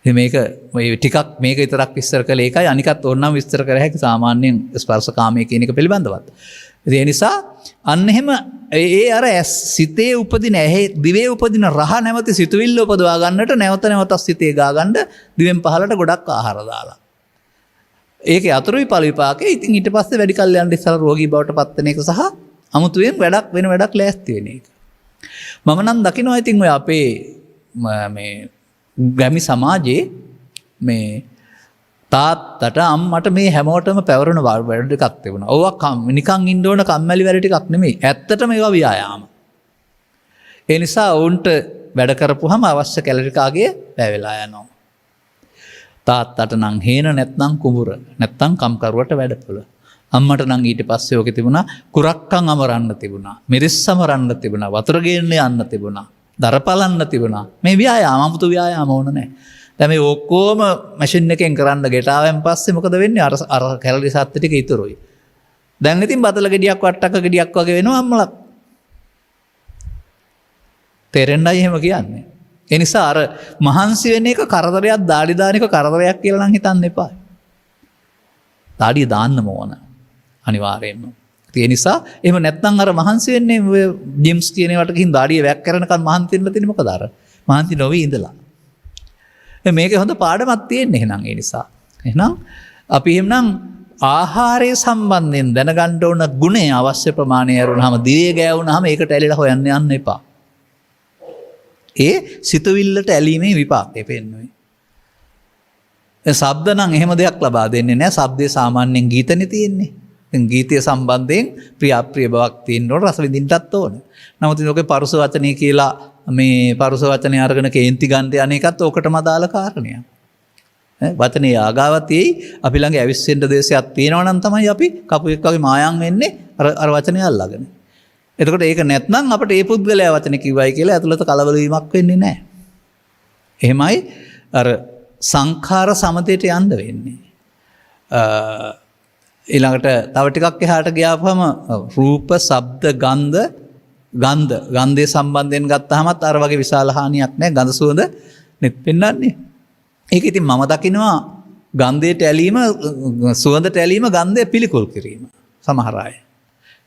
මේක ඔය ටිකක් මේක විතරක් විස්තර කළේ ඒකයි අනිකත් ඕනනම් විස්තර කර හැකි සාමාන්‍යයෙන් ස්පර්ශකාමයේ කියන එක පිළිබඳවත්. ඒ නිසා අන්න එහෙම ඒ අර සිතේ උපදින ඇහි දිවේ උපදින රහ නැවත සිතුවිල්ල උපදවා ගන්නට නැවත සිතේ ගා ගන්න දිවෙන් පහලට ගොඩක් ආහාර දාලා. ඒකේ අතුරු විපල විපාකේ ඉතින් ඊට පස්සේ වැඩි කල් යන ඉස්සලා රෝගී බවට පත් වෙන එක සහ අමුතුවෙන් වැඩක් ලෑස්ති වෙන එක. මම නම් දකිනවා ඉතින් ඔය අපේ මේ ගැමි සමාජයේ මේ තාත්තට අම්මට මේ හැමෝටම පැවරෙන වැඩ ටිකක් තිබුණා. ඕවා නිකන් ඉන්න ඕන කම්මැලි වැඩ ටිකක් නෙමෙයි. ඇත්තටම ඒවා ව්‍යායාම. ඒ නිසා වුන්ට වැඩ කරපුවාම අවශ්‍ය කැලරිකාගේ වැය වෙලා යනවා. තාත්තට නම් හේන නැත්නම් කුඹුර නැත්නම් කම්කරුවට වැඩපොළ. අම්මට නම් ඊට පස්සේ ඔක තිබුණා කුරක්කන් අමරන්න තිබුණා. මිරිස් අමරන්න තිබුණා. වතුර ගේන්න යන්න තිබුණා. දරපලන්න තිබුණා. මේ ව්‍යායාම 아무තු ව්‍යායාම ඕන නැහැ. දැන් මේ ඔක්කොම මැෂින් එකෙන් කරන්න ගෙටාවෙන් පස්සේ මොකද වෙන්නේ? අර කැලරි සත්ත්ව ටික ඉතුරුයි. දැන් ඉතින් බතල ගෙඩියක් වට්ටක ගෙඩියක් වගේ වෙනවා අම්මලා. තේරෙන්නයි එහෙම කියන්නේ. ඒ නිසා අර මහන්සි වෙන එක කරදරයක් දාඩි දාන එක කරදරයක් කියලා නම් හිතන්න එපා. දාඩිය දාන්නම ඕන. අනිවාර්යයෙන්ම. ඒ නිසා එහෙම නැත්නම් අර මහන්සි වෙන්නේ ඔය ජිම්ස් කියන ඒවාට ගිහින් දාඩිය වැක් කරනකන් මහන්සි වෙන්න තියෙන්නේ මොකද අර මහන්සි නොවි ඉඳලා මේකේ හොඳ පාඩමක් තියෙන්නේ එහෙනම් ඒ නිසා එහෙනම් අපි එහෙනම් ආහාරය සම්බන්ධයෙන් දැනගන්න ඕන ගුණය අවශ්‍ය ප්‍රමාණය ඇරුණාම දිවේ ගෑවුනහම ඒකට ඇලිලා හොයන්න යන්න එපා. ඒ සිතුවිල්ලට ඇලීමේ විපාකය පෙන්වන්නේ. ශබ්ද නම් එහෙම දෙයක් ලබා දෙන්නේ නැහැ. ශබ්දේ සාමාන්‍යයෙන් ගීතනේ තියෙන්නේ. දැන් ගීතය සම්බන්ධයෙන් ප්‍රිය අප්‍රිය බවක් තියෙන්න ඕන රස විඳින්නත් ඕන. නමුත් ලෝකේ පරුස වචනේ කියලා මේ පරුස වචනේ අරගෙන කේන්ති ගන්න යන එකත් ඕකටම අදාළ කාරණයක්. වචනේ ආගාවතියි අපි ළඟ ඇවිස්සෙන්න දේශයක් තියෙනවා නම් තමයි අපි කපුවෙක් වගේ මායම් වෙන්නේ අර වචනේ අල්ලගෙන. එතකොට ඒක නැත්නම් අපිට ඒ පුද්ගලයා වචනේ කිව්වයි කියලා ඇතුළත කලබල වීමක් වෙන්නේ නැහැ. එහෙමයි අර සංඛාර සමතේට යන්න වෙන්නේ. ඊළඟට තව ටිකක් එහාට ගියාපම රූප, ශබ්ද, ගන්ධේ සම්බන්ධයෙන් ගත්තාමත් අර වගේ විශාල හානියක් නැහැ. ගඳ සුවඳ නෙත් පෙන්වන්නේ. ඒක ඉතින් මම දකිනවා ගන්ධයට ඇලීම, සුවඳට ඇලීම ගන්ධය පිළිකුල් කිරීම. සමහර අය.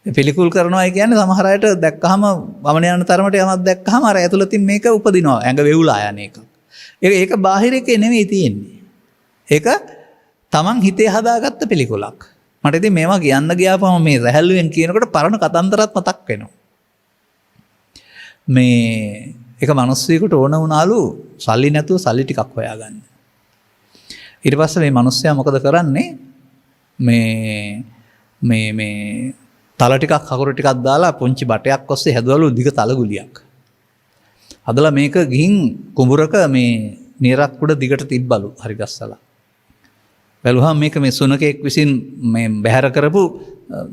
පිළිකුල් කරනවා කියන්නේ සමහර අයට දැක්කහම වමන යන තරමට යමක් දැක්කහම අර ඇතුළතින් මේක උපදිනවා. ඇඟ වෙවුලා යන එක. ඒක බාහිර එකේ නෙමෙයි තියෙන්නේ. ඒක තමන් හිතේ හදාගත්ත පිළිකුලක්. මට ඉතින් මේවා කියන්න ගියාපම මේ රැහැල්ලුවෙන් කියනකොට පරණ කතන්දරත් මතක් වෙනවා. මේ එක මිනිස්සෙකුට ඕන වුණාලු සල්ලි නැතුව සල්ලි ටිකක් හොයාගන්න. ඊට පස්සේ මේ මිනිස්සයා මොකද කරන්නේ? මේ තල ටිකක් හකුරු ටිකක් දාලා පුංචි බටයක් ඔස්සේ හැදුවලු දිග තලගුලියක්. හදලා මේක ගිහින් කුඹුරක මේ නිරක් උඩ දිගට තිබ්බලු හරි ගස්සලා. බැලුවහම මේක මේ සුනකෙක් විසින් මේ බැහැර කරපු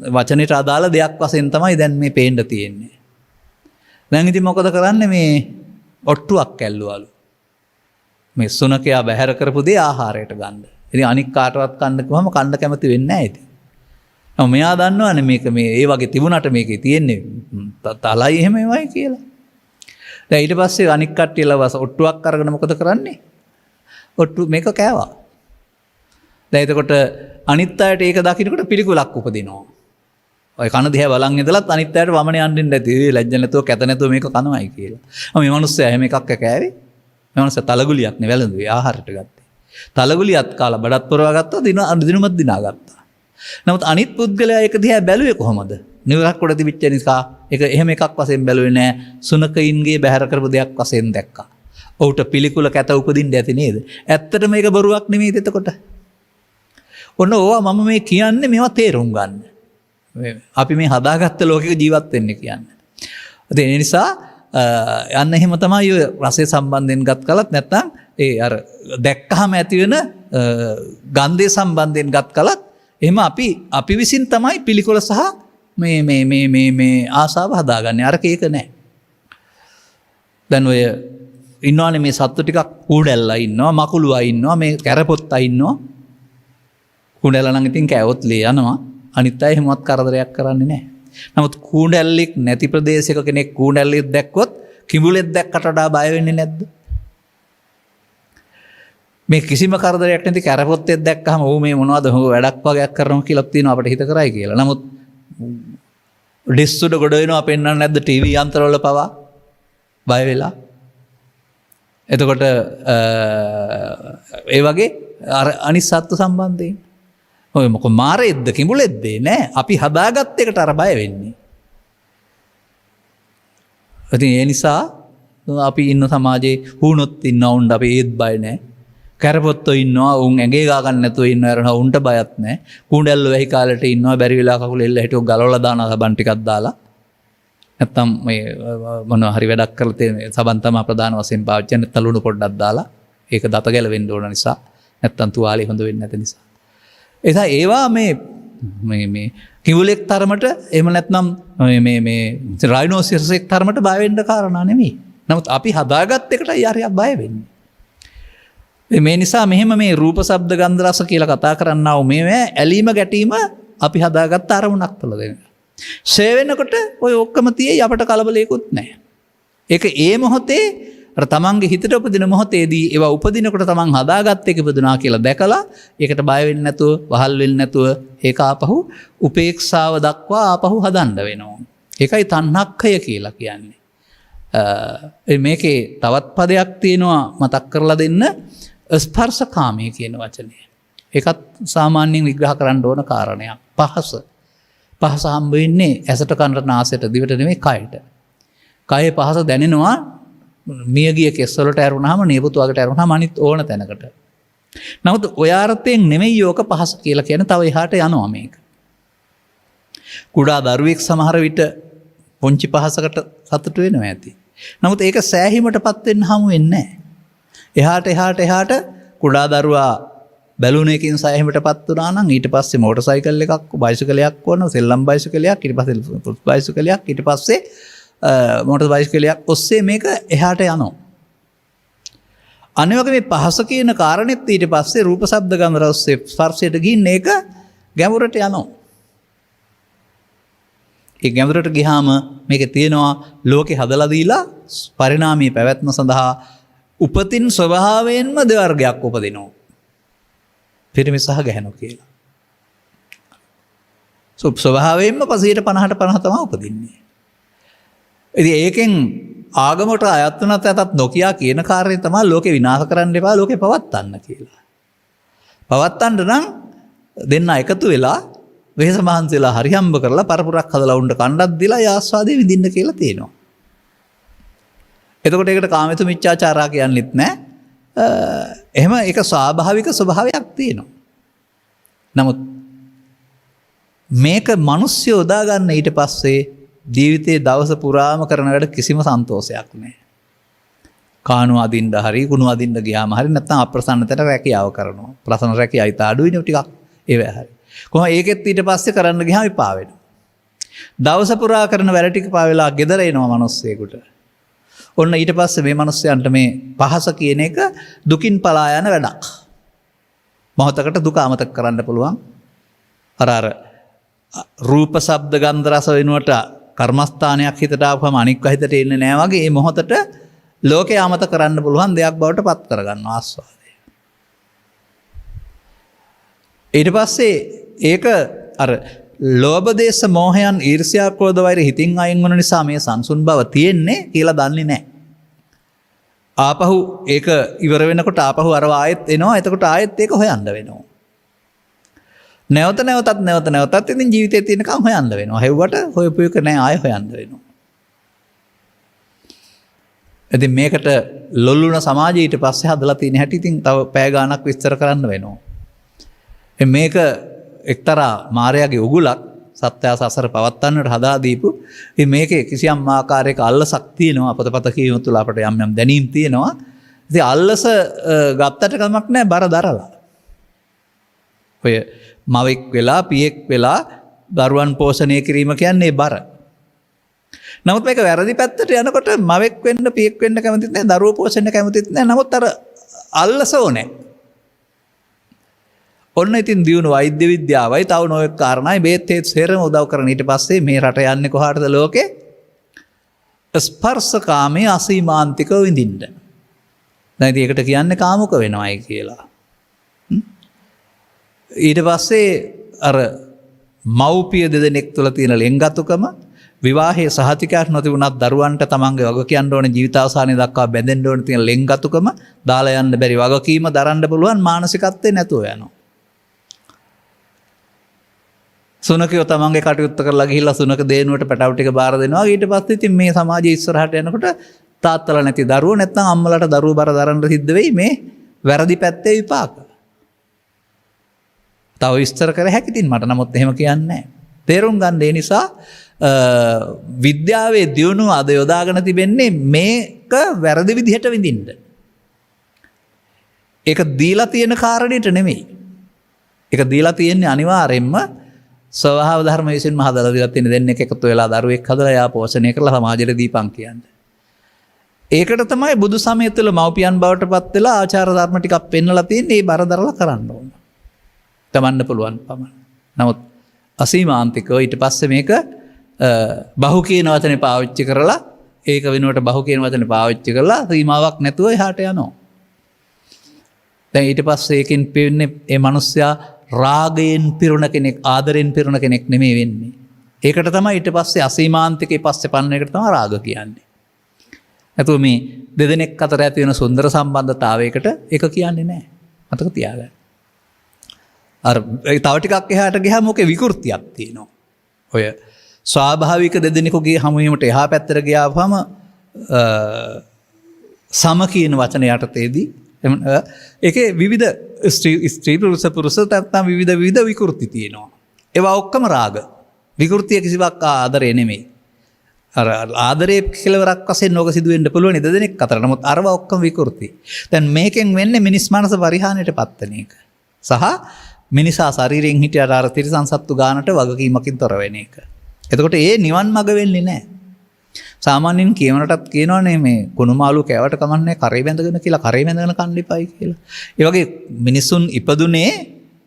වචනෙට අදාළ දෙයක් වශයෙන් තමයි දැන් මේ පේන්න තියෙන්නේ. දැන් ඉතින් මොකද කරන්නේ මේ ඔට්ටුවක් ඇල්ලුවලු. මේ සුනකයා බැහැර කරපු දේ ආහාරයට ගන්න. ඉතින් අනික් කාටවත් කන්න කිව්වම කන්න කැමති වෙන්නේ නැහැ ඉතින්. මෙයා දන්නවනේ මේක මේ ඒ වගේ තිබුණාට මේකේ තියෙන්නේ තලයි එහෙම ඒවයි කියලා. දැන් ඊට පස්සේ අනික් කට්ටිය ලවස ඔට්ටුවක් අරගෙන මොකද කරන්නේ? ඔට්ටු මේක කෑවා. දැන් එතකොට අනිත් අයට ඒක දකින්නකොට පිළිකුලක් උපදිනවා. ඔය කන දිහා බලන් ඉඳලත් අනිත් අයට වමන යන්න නැති. ලැජ්ජ නැතුව කැත නැතුව මේක කනවයි කියලා. මේ මිනිස්සයා එහෙම එකක් කෑවේ. මේ මිනිස්සයා තලගුලියක් නේ වැළඳුවේ ආහාරයට ගත්තේ. තලගුලියත් කාලා බඩත් පුරවා ගත්තා දිනුමත් දිනා ගත්තා. නමුත් අනිත් පුද්ගලයා ඒක දිහා බැලුවේ කොහොමද? නිවරක් උඩ තිබිච්ච නිසා ඒක එහෙම එකක් වශයෙන් බැලුවේ නෑ. සුනකයින්ගේ බැහැර කරපු දෙයක් වශයෙන් දැක්කා. ඔහුට පිළිකුල කැත උපදින්න ඇති නේද? ඇත්තටම මේක බොරුවක් නෙමෙයිද එතකොට? ඔන්න ඕවා මම මේ කියන්නේ මේවා තේරුම් ගන්න. අපි මේ හදාගත්ත ලෝකෙක ජීවත් වෙන්න කියන්නේ. ඒ නිසා යන්න එහෙම තමයි ඔය රසය සම්බන්ධයෙන් ගත් කලත් නැත්නම් ඒ අර දැක්කහම ඇති වෙන ගන්ධය සම්බන්ධයෙන් ගත් කලත් එහෙම අපි විසින් තමයි පිළිකුල සහ මේ ආසාව හදාගන්නේ. අර කේක නැහැ. දැන් ඔය ඉන්නවනේ මේ සත්තු ටිකක් කූඩැල්ලා ඉන්නවා, මකුළුවා ඉන්නවා, මේ කැරපොත්තා ඉන්නවා. කූඩැල්ලා නම් ඉතින් කෑවොත් ලේ යනවා. අනිත් අය එහෙමවත් කරදරයක් කරන්නේ නැහැ. නමුත් කූඩැල්ලෙක් නැති ප්‍රදේශයක කෙනෙක් කූඩැල්ලෙක් දැක්කොත් කිඹුලෙක් දැක්කට වඩා බය වෙන්නේ නැද්ද? මේ කිසිම කරදරයක් නැති කැරපොත්තෙක් දැක්කහම ඌ මේ මොනවද වැඩක් වගේක් කරනවා කියලා තියෙනවා අපිට හිත කරයි කියලා. නමුත් ඩිස් උඩ ගොඩ වෙනවා පෙන්වන්නේ නැද්ද ටීවී යන්ත්‍රවල පවා බය වෙලා. එතකොට ඒ වගේ අර අනිත් සත්තු සම්බන්ධයෙන් ඔය මොකද මාරෙද්ද කිඹුලෙද්ද නෑ අපි හදාගත්ත එකට අර බය වෙන්නේ. ඉතින් ඒ නිසා අපි ඉන්න සමාජයේ හුනොත් ඉන්නවා උන් අපි ඒත් බය නෑ. කැරපොත්තෝ ඉන්නවා උන් ඇඟේ ගා ගන්න නැතුව ඉන්නවා උන්ට බයත් නෑ. කුණ්ඩැල්ලෝ වෙහි කාලේට ඉන්නවා බැරි වෙලා කකුල එල්ල හිටියෝ ගලවලා දානවා සබන් ටිකක් දාලා. නැත්තම් මේ මොනවා හරි වැඩක් කරලා තියෙන සබන් තමයි ප්‍රධාන වශයෙන් පාවිච්චි කරන්නේ. නැත්නම් ලුණු පොඩ්ඩක් දාලා ඒක දත ගැලවෙන්න ඕන නිසා නැත්තම් තුවාලේ හොඳ වෙන්නේ නැති නිසා. එසා ඒවා මේ කිඹුලෙක් තරමට එහෙම නැත්නම් මේ රයිනෝසිරසෙක් තරමට බය වෙන්න කාරණා නෙමෙයි. නමුත් අපි හදාගත් එකටයි හරියට බය වෙන්නේ. මේ නිසා මෙහෙම මේ රූප ශබ්ද ගන්ධ රස කියලා කතා කරන්නා වූ මේ ඇලීම ගැටීම අපි හදාගත්ත අරමුණක් තුළ දෙන. ෂේ වෙනකොට ඔය ඔක්කොම තියෙයි අපට කලබලයකුත් නැහැ. ඒක ඒ මොහොතේ අර තමන්ගේ හිතට උපදින මොහොතේදී ඒවා උපදිනකොට තමන් හදාගත්ත එක ඉපදුනා කියලා දැකලා ඒකට බය වෙන්නේ නැතුව වහල් වෙන්නේ නැතුව ඒක ආපහු උපේක්ෂාව දක්වා ආපහු හදන්න වෙනවා. ඒකයි තණ්හක්ඛය කියලා කියන්නේ. මේකේ තවත් පදයක් තියෙනවා මතක් කරලා දෙන්න ස්පර්ශකාමී කියන වචනය. ඒකත් සාමාන්‍යයෙන් විග්‍රහ කරන්න ඕන කාරණයක්. පහස හම්බ වෙන්නේ ඇසට කනට නාසයට දිවට නෙමෙයි කයට. කයේ පහස දැනෙනවා මියගිය කෙස්වලට ඇරුණාම නියපොතු අගට ඇරුණාම අනිත් ඕන තැනකට. නමුත් ඔය අර්ථයෙන් නෙමෙයි යෝක පහස කියලා කියන්නේ තව එහාට යනවා මේක. කුඩා දරුවෙක් සමහර විට පොන්චි පහසකට සතුටු වෙනවා ඇති. නමුත් ඒක සෑහීමටපත් වෙන්න හමු වෙන්නේ නැහැ. එහාට කුඩා දරුවා බැලුන එකකින් සෑහීමටපත් වුණා නම් ඊට පස්සේ මෝටර් සයිකල් එකක් බයිසිකලයක් වුණා සෙල්ලම් බයිසිකලයක් ඊට පස්සේ පුත් බයිසිකලයක් ඊට පස්සේ මෝටර් බයිසිකලයක් ඔස්සේ මේක එහාට යනවා. අනිවාර්යයෙන් මේ පහස කියන කාරණෙත් ඊට පස්සේ රූප ශබ්ද ගන්ධ රස ස්පර්ශයට ගිහින් ඒක ගැඹුරට යනවා. ඒ ගැඹුරට ගියාම මේකේ තියෙනවා ලෝකේ හදලා දීලා පරිණාමී පැවැත්ම සඳහා උපතින් ස්වභාවයෙන්ම දෙවර්ගයක් උපදිනවා. පිරිමි සහ ගැහැණු කියලා. ස්වභාවයෙන්ම 50% 50% තමයි උපදින්නේ. ඉතින් ඒකෙන් ආගමට අයත් වුණත් ඇතත් නොකියා කියන කාර්යය තමයි ලෝකේ විනාශ කරන්න එපා ලෝකේ පවත්තන්න කියලා. පවත්තන්න නම් දෙන්න එකතු වෙලා වෙහස මහන්සියලා හරිහම්බ කරලා පරපුරක් හදලා උණ්ඩ කණ්ඩක් දීලා ආස්වාදේ විඳින්න කියලා තියෙනවා. එතකොට ඒකට කාමීතු මිච්ඡාචාරා කියන්නෙත් නෑ. එහෙම ඒක ස්වාභාවික ස්වභාවයක් තියෙනවා. නමුත් මේක මිනිස්සු යොදා ගන්න ඊට පස්සේ ජීවිතේ දවස පුරාම කරන වැඩ කිසිම සන්තෝෂයක් නැහැ. කාණු අදින්න හරි කුණු අදින්න ගියාම හරි නැත්නම් අප්‍රසන්නතට රැකියාව කරනවා. ප්‍රසන්න රැකියාවයි තාඩුයිනේ ටිකක් ඒවැ හරි. කොහොම ඒකෙත් ඊට පස්සේ කරන්න ගියාම විපා වෙනවා. දවස පුරා කරන වැඩ ටික පා වෙලා ගෙදර එනවා මිනිස්සෙකුට. ඔන්න ඊට පස්සේ මේ මිනිස්සයන්ට මේ පහස කියන එක දුකින් පලා යන වැඩක්. මොහොතකට දුක අමතක කරන්න පුළුවන්. අර රූප ශබ්ද ගන්ධ රස වෙනුවට කර්මස්ථානයක් හිතට ආවම අනික් හිතට එන්නේ නැහැ වගේ මේ මොහොතට ලෝකේ අමතක කරන්න පුළුවන් දෙයක් බවට පත් කරගන්නවා ආස්වාදය. ඊට පස්සේ ඒක අර ලෝභ දේශ මොහයන් ඊර්ෂ්‍යා ක්‍රෝධ වෛර හිතින් අයින් වන නිසා මේ සංසුන් බව තියෙන්නේ කියලා දන්නේ නැහැ. ආපහු ඒක ඉවර වෙනකොට ආපහු අර ආයෙත් එනවා. එතකොට ආයෙත් ඒක හොයන්න වෙනවා. නැවත නැවතත් ඉතින් ජීවිතේ තියෙනකම් හොයන්න වෙනවා. හෙව්වට හොයපු එක නෑ ආයෙ හොයන්න වෙනවා. ඉතින් මේකට ලොල්ලුන සමාජය ඊට පස්සේ හදලා තියෙන හැටි ඉතින් තව පැය ගාණක් විස්තර කරන්න වෙනවා. මේක එක්තරා මායාවේ උගුලක් සත්‍ය සසර පවත්තන්නට හදා දීපු. ඉතින් මේකේ කිසියම් ආකාරයක අල්ලසක් තියෙනවා. පොතපත කියවීම තුළ අපට යම් දැනීම් තියෙනවා. ඉතින් අල්ලස ගත්තට කමක් නෑ බර දරලා. ඔය මවෙක් වෙලා පියෙක් වෙලා දරුවන් පෝෂණය කිරීම කියන්නේ බර. නමුත් මේක වැරදි පැත්තට යනකොට මවෙක් වෙන්න පියෙක් වෙන්න කැමතිත් නැහැ දරුවෝ පෝෂණය කැමතිත් නැහැ. නමුත් අර අල්ලස ඕනේ. ඔන්න ඉතින් දියුණු වෛද්‍ය විද්‍යාවයි තව නොයෙක් කාරණායි බේත් හේත් සේරම උදව් කරන ඊට පස්සේ මේ රට යන්නේ කොහාටද ලෝකේ? ස්පර්ශකාමයේ අසීමාන්තිකව විඳින්න. දැන් ඉතින් ඒකට කියන්නේ කාමුක වෙනවයි කියලා. ඊට පස්සේ අර මව්පිය දෙදෙනෙක් තුළ තියෙන ලෙන්ගතුකම විවාහයේ සහතිකයක් නොතිබුණත් දරුවන්ට තමන්ගේ වගකීම් ඕන ජීවිතාවසානයේ දක්වා බැඳෙන්න ඕන තියෙන ලෙන්ගතුකම දාලා යන්න බැරි වගකීම දරන්න පුළුවන් මානසිකත්වේ නැතුව යනවා. සුනකයෝ තමන්ගේ කටයුත්ත කරලා ගිහිල්ලා සුනක දේනුවට පැටව ටික බාර දෙනවා. ඊට පස්සේ ඉතින් මේ සමාජයේ ඉස්සරහට යනකොට තාත්තලා නැති දරුවෝ නැත්නම් අම්මලාට දරුවෝ බර දරන්න සිද්ධ වෙයි මේ වැරදි පැත්තේ විපාක. තව විස්තර කර හැකි තින් මට නමුත් එහෙම කියන්නේ නැහැ. තේරුම් ගන්න ඒ නිසා විද්‍යාවේ දියුණුව අද යොදාගෙන තිබෙන්නේ මේක වැරදි විදිහට විඳින්න. ඒක දීලා තියෙන කාරණේට නෙමෙයි. ඒක දීලා තියෙන්නේ අනිවාර්යෙන්ම ස්වභාව ධර්ම විසින්ම හදලා දීලා තියෙන දෙන්නෙක් එකතු වෙලා දරුවෙක් හදලා යා පෝෂණය කරලා සමාජයට දීපන් කියන්නේ. ඒකට තමයි බුදු සමය තුළ මව්පියන් බවට පත් වෙලා ආචාර ධර්ම ටිකක් පෙන්වලා තියෙන්නේ. ඒ බර දරලා කරන්න ඕන. තමන්න පුළුවන් පමණ. නමුත් අසීමාන්තිකව ඊට පස්සේ මේක බහු කියන වචනේ පාවිච්චි කරලා ඒක වෙනුවට බහු කියන වචනේ පාවිච්චි කරලා සීමාවක් නැතුව එහාට යනවා. දැන් ඊට පස්සේ ඒකෙන් පෙන්නේ ඒ මිනිස්සයා රාගයෙන් පිරුණ කෙනෙක්, ආදරෙන් පිරුණ කෙනෙක් නෙමෙයි වෙන්නේ. ඒකට තමයි ඊට පස්සේ අසීමාන්තිකේ පස්සේ පන්න එකට තමයි රාග කියන්නේ. නැතුව මේ දෙදෙනෙක් අතර ඇති වෙන සුන්දර සම්බන්ධතාවයකට ඒක කියන්නේ නැහැ. මතක තියාගන්න. අර තව ටිකක් එහාට ගියාම මොකේ විකෘතියක් තියෙනවා. ඔය ස්වාභාවික දෙදෙනෙකුගේ හමුවීමට එහා පැත්තට ගියාම සම කියන වචන යටතේදී ඒකේ විවිධ ස්ත්‍රී පුරුෂ නැත්නම් විවිධ විකෘති තියෙනවා. ඒවා ඔක්කොම රාග. විකෘතිය කිසිවක් ආදරේ නෙමෙයි. අර ආදරේ කෙලවරක් වශයෙන් නෝක සිදු වෙන්න පුළුවන් නේද දෙනෙක් අතර. නමුත් අරව ඔක්කොම විකෘති. දැන් මේකෙන් වෙන්නේ මිනිස් මනස පරිහානියට පත්වන එක. සහ මිනිසා ශරීරයෙන් හිටියට අර තිරිසන් සත්තු ගානට වගකීමකින් තොර වෙන එක. එතකොට ඒ නිවන් මඟ වෙන්නේ නැහැ. සාමාන්‍යයෙන් කියවනටත් කියනවනේ මේ කුණුමාළු කෑවට කමන්නේ කරේ බැඳගෙන කියලා කරේ බැඳගෙන කන්න එපායි කියලා. ඒ වගේ මිනිසුන් ඉපදුනේ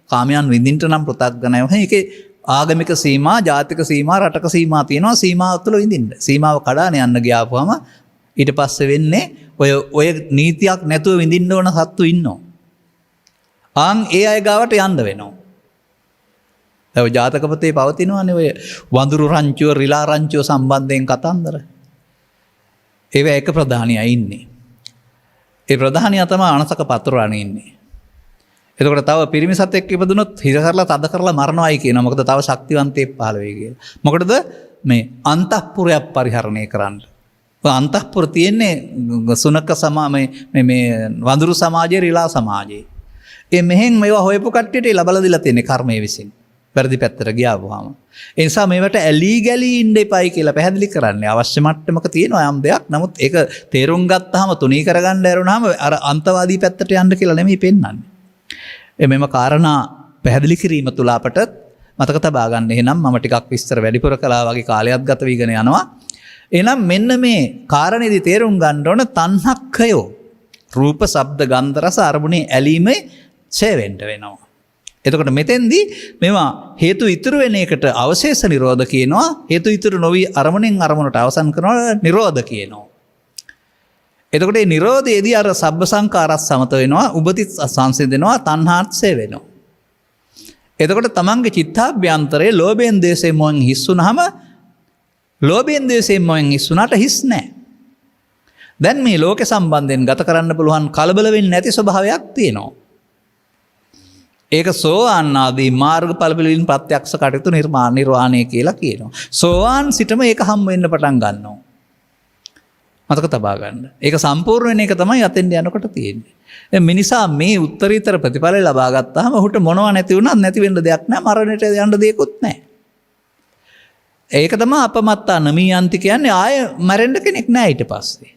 කාමයන් විඳින්න නම් පෘථග්ජනයව. ඒකේ ආගමික සීමා, ජාතික සීමා, රටක සීමා තියෙනවා. සීමාව තුළ විඳින්න. සීමාව කඩාන යන්න ගියාපුවම ඊට පස්සේ වෙන්නේ ඔය නීතියක් නැතුව විඳින්න ඕන සත්තු ඉන්නවා. ඒ අය ගාවට යන්න වෙනවා. දැන් ජාතක පොතේ පවතිනවානේ ඔය වඳුරු රංචුව, රිලා රංචුව සම්බන්ධයෙන් කතන්දර. ඒවා එක ප්‍රධානියා ඉන්නේ. ඒ ප්‍රධානියා තමයි අනසක පතුරානේ ඉන්නේ. එතකොට තව පිරිමි සතෙක් ඉපදුනොත් හිර කරලා තද කරලා මරණවයි කියනවා. මොකද තව ශක්තිවන්තයෙක් පහළ වෙයි කියලා. මොකටද මේ අන්තఃපුරයක් පරිහරණය කරන්න. අන්තఃපුර තියෙන්නේ සුනක මේ වඳුරු සමාජයේ, රිලා සමාජයේ. ඒ මෙහෙන් මේවා හොයපු කට්ටියට ලබලා දීලා තියෙන්නේ කර්මයේ විසින්. වැරදි පැත්තට ගියාවම. ඒ නිසා මේවට ඇලී ගලී ඉන්න එපයි කියලා පැහැදිලි කරන්නේ. අවශ්‍ය මට්ටමක තියෙනවා යම් දෙයක්. නමුත් ඒක තේරුම් ගත්තාම තුනී කරගන්න ඇරුණාම අර අන්තවාදී පැත්තට යන්න කියලා නෙමෙයි පෙන්වන්නේ. මෙම කාරණා පැහැදිලි කිරීම තුළ අපට මතක තබා ගන්න. එහෙනම් මම ටිකක් විස්තර වැඩිපුර කළා වගේ කාලයක් ගත වීගෙන යනවා. එහෙනම් මෙන්න මේ කාරණේදී තේරුම් ගන්න ඕන තණ්හක්ඛයෝ රූප, ශබ්ද, ගන්ධ, රස අරමුණේ ඇලීමේ ඡය වෙන්න වෙනවා. එතකොට මෙතෙන්දී මේවා හේතු ඉතුරු වෙන එකට අවශේෂ නිරෝධ කියනවා. හේතු ඉතුරු නොවි අරමුණෙන් අරමුණට අවසන් කරනවා නිරෝධ කියනවා. එතකොට මේ නිරෝධයේදී අර සබ්බ සංඛාරස් සමත වෙනවා, උපති සංසිඳෙනවා, තණ්හාත්සය වෙනවා. එතකොට තමන්ගේ චිත්තාභ්‍යන්තරයේ ලෝභයෙන් ද්වේෂයෙන් මොහෙන් හිස් වුනහම ලෝභයෙන් ද්වේෂයෙන් මොහෙන් හිස් වුණාට හිස් නැහැ. දැන් මේ ලෝක සම්බන්ධයෙන් ගත කරන්න පුළුවන් කලබල වෙන්නේ නැති ස්වභාවයක් තියෙනවා. ඒක සෝවාන් ආදී මාර්ගඵල වලින් ප්‍රත්‍යක්ෂ කටයුතු නිර්වාණය කියලා කියනවා. සෝවාන් සිටම ඒක හම් වෙන්න පටන් ගන්නවා. මතක තබා ගන්න. ඒක සම්පූර්ණ වෙන එක තමයි අතෙන්ට යනකොට තියෙන්නේ. දැන් මිනිසා මේ උත්තරීතර ප්‍රතිඵල ලබා ගත්තාම ඔහුට මොනවා නැති වුණත් නැති වෙන්න දෙයක් නැහැ. මරණයට යන්න දෙයක්වත් නැහැ. ඒක තමයි අපමත්තා නමියන්ති කියන්නේ ආය මැරෙන්න කෙනෙක් නැහැ ඊට පස්සේ.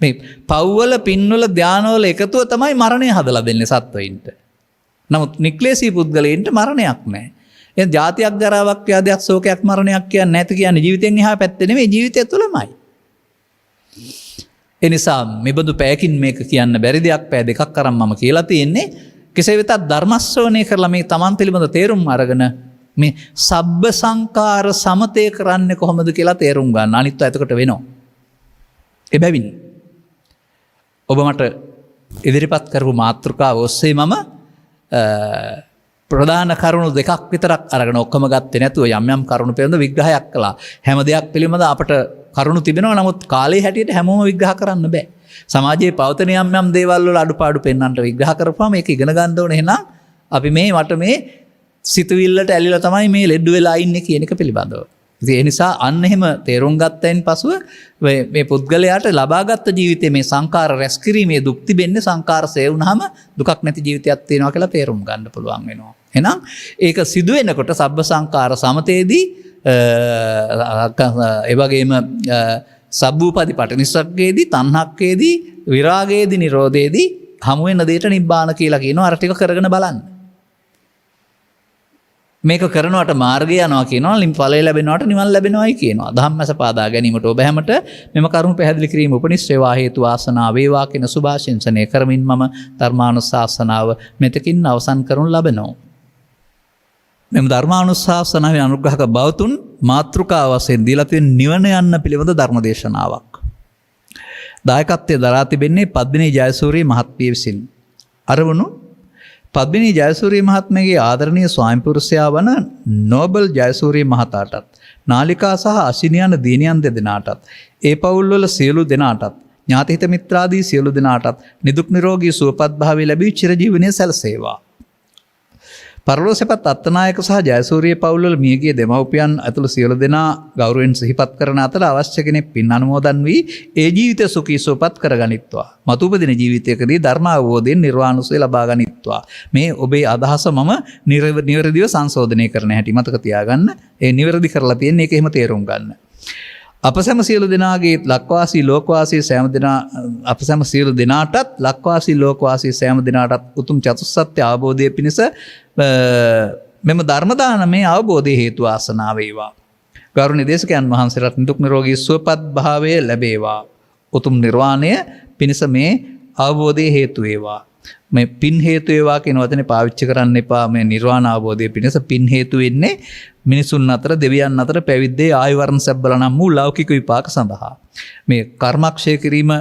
මේ පව්වල පින්වල ධානවල එකතුව තමයි මරණය හදලා දෙන්නේ සත්වයින්ට. නමුත් නික්ලේශී පුද්ගලයන්ට මරණයක් නැහැ. එහෙනම් ජාතියක් ජරාවක් ව්‍යාධියක් ශෝකයක් මරණයක් කියන්නේ නැති කියන්නේ ජීවිතෙන් එහා පැත්තේ නෙමෙයි ජීවිතය තුළමයි. ඒ නිසා මෙබඳු පැයකින් මේක කියන්න බැරි දෙයක් පැය දෙකක් අරන් මම කියලා තියෙන්නේ. කෙසේ වෙතත් ධර්ම ශ්‍රවණය කරලා මේ තමන් පිළිබඳ තේරුම් අරගෙන මේ සබ්බ සංඛාර සමතේ කරන්නේ කොහොමද කියලා තේරුම් ගන්න. අනිත් එතකොට වෙනවා. එබැවින් ඔබ මට ඉදිරිපත් කරපු මාතෘකාව ඔස්සේ මම ප්‍රධාන කරුණු දෙකක් විතරක් අරගෙන ඔක්කොම ගත්තේ නැතුව යම් යම් කරුණු පිළිබඳ විග්‍රහයක් කළා. හැම දෙයක් පිළිබඳ අපට කරුණු තිබෙනවා. නමුත් කාලේ හැටියට හැමෝම විග්‍රහ කරන්න බෑ. සමාජයේ පවතින යම් යම් දේවල් වල අඩුපාඩු පෙන්වන්නට විග්‍රහ කරපුවාම ඒක ඉගෙන ගන්න ඕනේ. එහෙනම් අපි මේ සිතුවිල්ලට ඇලිලා තමයි මේ ලෙඩ වෙලා ඉන්නේ කියන එක පිළිබඳව. ඉතින් ඒ නිසා අන්න එහෙම තේරුම් ගත්තයින් පසුව මේ පුද්ගලයාට ලබාගත් ජීවිතයේ මේ සංකාර රැස් කිරීමේ දුක් තිබෙන්නේ සංකාර සේ වුණාම දුකක් නැති ජීවිතයක් තියෙනවා කියලා තේරුම් ගන්න පුළුවන් වෙනවා. එහෙනම් ඒක සිදු වෙනකොට සබ්බ සංකාර සමතේදී ඒ වගේම සබ්බූපදී පටිනිස්සග්ගයේදී තණ්හක්කේදී විරාගයේදී නිරෝධයේදී හමු වෙන දෙයට නිබ්බාන කියලා කියනවා. අර ටික කරගෙන බලන්න. මේක කරනවට මාර්ගය යනවා කියනවා. ඵලය ලැබෙනවට නිවන් ලැබෙනවායි කියනවා. ධම්මස පාදා ගැනීමට ඔබ හැමට මෙම කරුණු පැහැදිලි කිරීම උපනිශ්‍රේවා හේතු වාසනා වේවා කියන සුභාශිංසනය කරමින් මම ධර්මානුශාසනාව මෙතකින් අවසන් කරනු ලබනවා. මෙම ධර්මානුශාසනාවේ අනුග්‍රහක බවතුන් මාතෘකාව වශයෙන් දීලා තියෙන නිවන යන්න පිළිබඳ ධර්ම දේශනාවක්. දායකත්වයේ දරා තිබෙන්නේ පද්මිනී ජයසූරිය මහත්මිය විසින්. අරවණු පද්මිනී ජයසූරිය මහත්මියගේ ආදරණීය ස්වාමිපුරුෂයා වන නෝබල් ජයසූරිය මහතාටත් නාලිකා සහ අශිනියන දිනියන් දෙදෙනාටත් ඒ පවුල්වල සියලු දෙනාටත් ඥාතිහිත මිත්‍රාදී සියලු දෙනාටත් නිදුක් නිරෝගී සුවපත් භාවය ලැබී චිරජීවනයේ සැලසේවා. පරලෝසෙපත් අත්තනායක සහ ජයසූරිය පවුල්වල මියගිය දෙමව්පියන් ඇතුළු සියලු දෙනා ගෞරවයෙන් සිහිපත් කරන අතර අවශ්‍ය කෙනෙක් පින් අනුමෝදන් වී ඒ ජීවිතය සුඛී සුවපත් කරගනිත්වා. මතුපදින ජීවිතයකදී ධර්ම අවබෝධයෙන් නිර්වාණසුවය ලබා ගනිත්වා. මේ ඔබේ අදහස මම නිවැරදිව සංශෝධනය කරන හැටි මතක තියාගන්න. ඒ නිවැරදි කරලා තියෙන්නේ ඒක එහෙම තේරුම් ගන්න. අප සැම සියලු දෙනාගේ ලක්වාසී ලෝකවාසී සෑම දෙනා අප සැම සියලු දෙනාටත් ලක්වාසී ලෝකවාසී සෑම දෙනාටත් උතුම් චතුස්සත්‍ය අවබෝධය පිණිස මෙම ධර්ම දානමේ අවබෝධය හේතු ආසනාව වේවා. ගෞරවනීය දේශකයන් වහන්සේලාට නිදුක් නිරෝගී සුවපත් භාවය ලැබේවා. උතුම් නිර්වාණය පිණිස මේ අවබෝධය හේතු වේවා. මේ පින් හේතු වේවා කියන වචනේ පාවිච්චි කරන්න එපා. මේ නිර්වාණ අවබෝධය පිණිස පින් හේතු වෙන්නේ මිනිසුන් අතර දෙවියන් අතර පැවිද්දේ ආයු වර්ණ සැබ්බල නම් වූ ලෞකික විපාක සඳහා. මේ කර්මක්ෂය කිරීම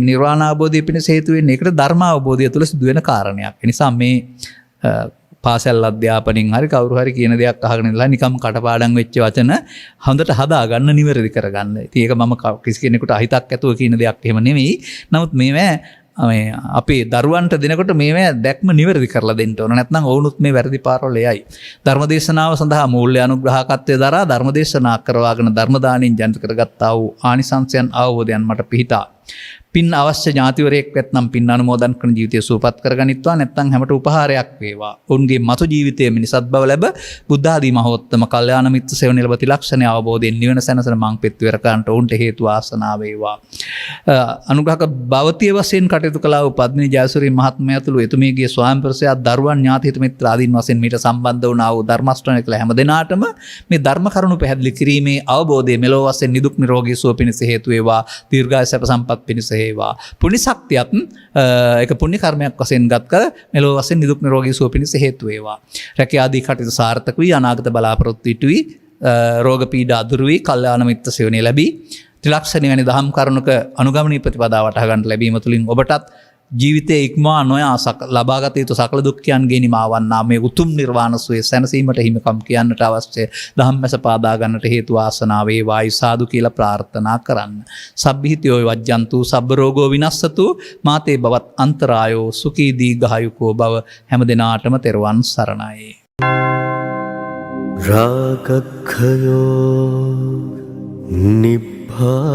නිර්වාණ අවබෝධය පිණිස හේතු වෙන්නේ ඒකට ධර්ම අවබෝධය තුළ සිදුවෙන කාරණයක්. ඒ නිසා මේ පාසල් අධ්‍යාපනයෙන් හරි කවුරු හරි කියන දෙයක් අහගෙන ඉඳලා නිකම් කටපාඩම් වෙච්ච වචන හොඳට හදාගන්න නිවැරදි කරගන්න. ඉතින් ඒක මම කිසි කෙනෙකුට අහිතක් ඇතුව කියන දෙයක් එහෙම නෙමෙයි. නමුත් මේවා අපේ දරුවන්ට දෙනකොට මේවා දැක්ම නිවැරදි කරලා දෙන්න ඕන. නැත්නම් ඔවුනුත් මේ වැරදි පාරවල යයි. ධර්මදේශනාව සඳහා මූල්‍ය අනුග්‍රහකත්වයේ දරා ධර්මදේශනා කරවාගෙන ධර්ම දාණයෙන් ජනිත කරගත්තා වූ ආනිසංසයන් අවබෝධයන් මට පිහිටා. පින් අවශ්‍ය ඥාතිවරයෙක් වෙත්නම් පින් අනුමෝදන් කරන ජීවිතය සුවපත් කරගනිත්වා. නැත්නම් හැමට උපහාරයක් වේවා. උන්ගේ මතු ජීවිතයේ මිනිසත් බව ලැබ බුද්ධ ආදී මහෝත්තම කල්යාණ මිත්‍ර සේවනයේ ලැබති ලක්ෂණ අවබෝධයෙන් නිවන සැනසෙන මං පෙත් විරකන්ට උන්ට හේතු ආසනාව වේවා. අනුග්‍රහක භවතිය වශයෙන් කටයුතු කළා වූ පද්මිනී ජයසූරිය මහත්මිය ඇතුළු එතුමියගේ ස්වාමිපුරුෂයා දරුවන් ඥාතිහිත මිත්‍ර ආදීන් වශයෙන් මීට සම්බන්ධ වුණා වූ ධර්මස්ත්‍රණය කළ හැම දෙනාටම මේ ධර්ම කරුණු පැහැදිලි කිරීමේ අවබෝධය මෙලොව වශයෙන් නිදුක් නිරෝගී සුව පිණිස හේතු වේවා. දීර්ඝායු සැප සම්පත් පිණිස පුණ්‍ය ශක්තියත් ඒක පුණ්‍ය කර්මයක් වශයෙන් ගත් කර මෙලොව වශයෙන් නිදුක් නිරෝගී සුව පිණිස හේතු වේවා. රැකිය ආදී කටයුතු සාර්ථක වී අනාගත බලාපොරොත්තු ඉටු වී රෝග පීඩා දුරු වී කල්යාණ මිත්‍ර සේවනය ලැබී ත්‍රිලක්ෂණී වැනි දහම් කරුණක අනුගමනීය ප්‍රතිපදාව වටහා ගන්නට ලැබීම තුළින් ඔබටත් ජීවිතයේ ඉක්මවා නොයා ලබාගත යුතු සකල දුක්ඛයන්ගේ නිමාවන්නා මේ උතුම් නිර්වාණ සුවය සැනසීමට හිමිකම් කියන්නට අවශ්‍ය ධම්මස පාදා ගන්නට හේතු ආසනාව වේවායි සාදු කියලා ප්‍රාර්ථනා කරන්න. සබ්බිහිතයෝ වජ්ජන්තු සබ්බ රෝගෝ විනස්සතු මාතේ බවත් අන්තරායෝ සුඛී දීඝායුකෝ භව හැම දිනාටම තෙරුවන් සරණයි. රාගක්ඛයෝ නිබ්බා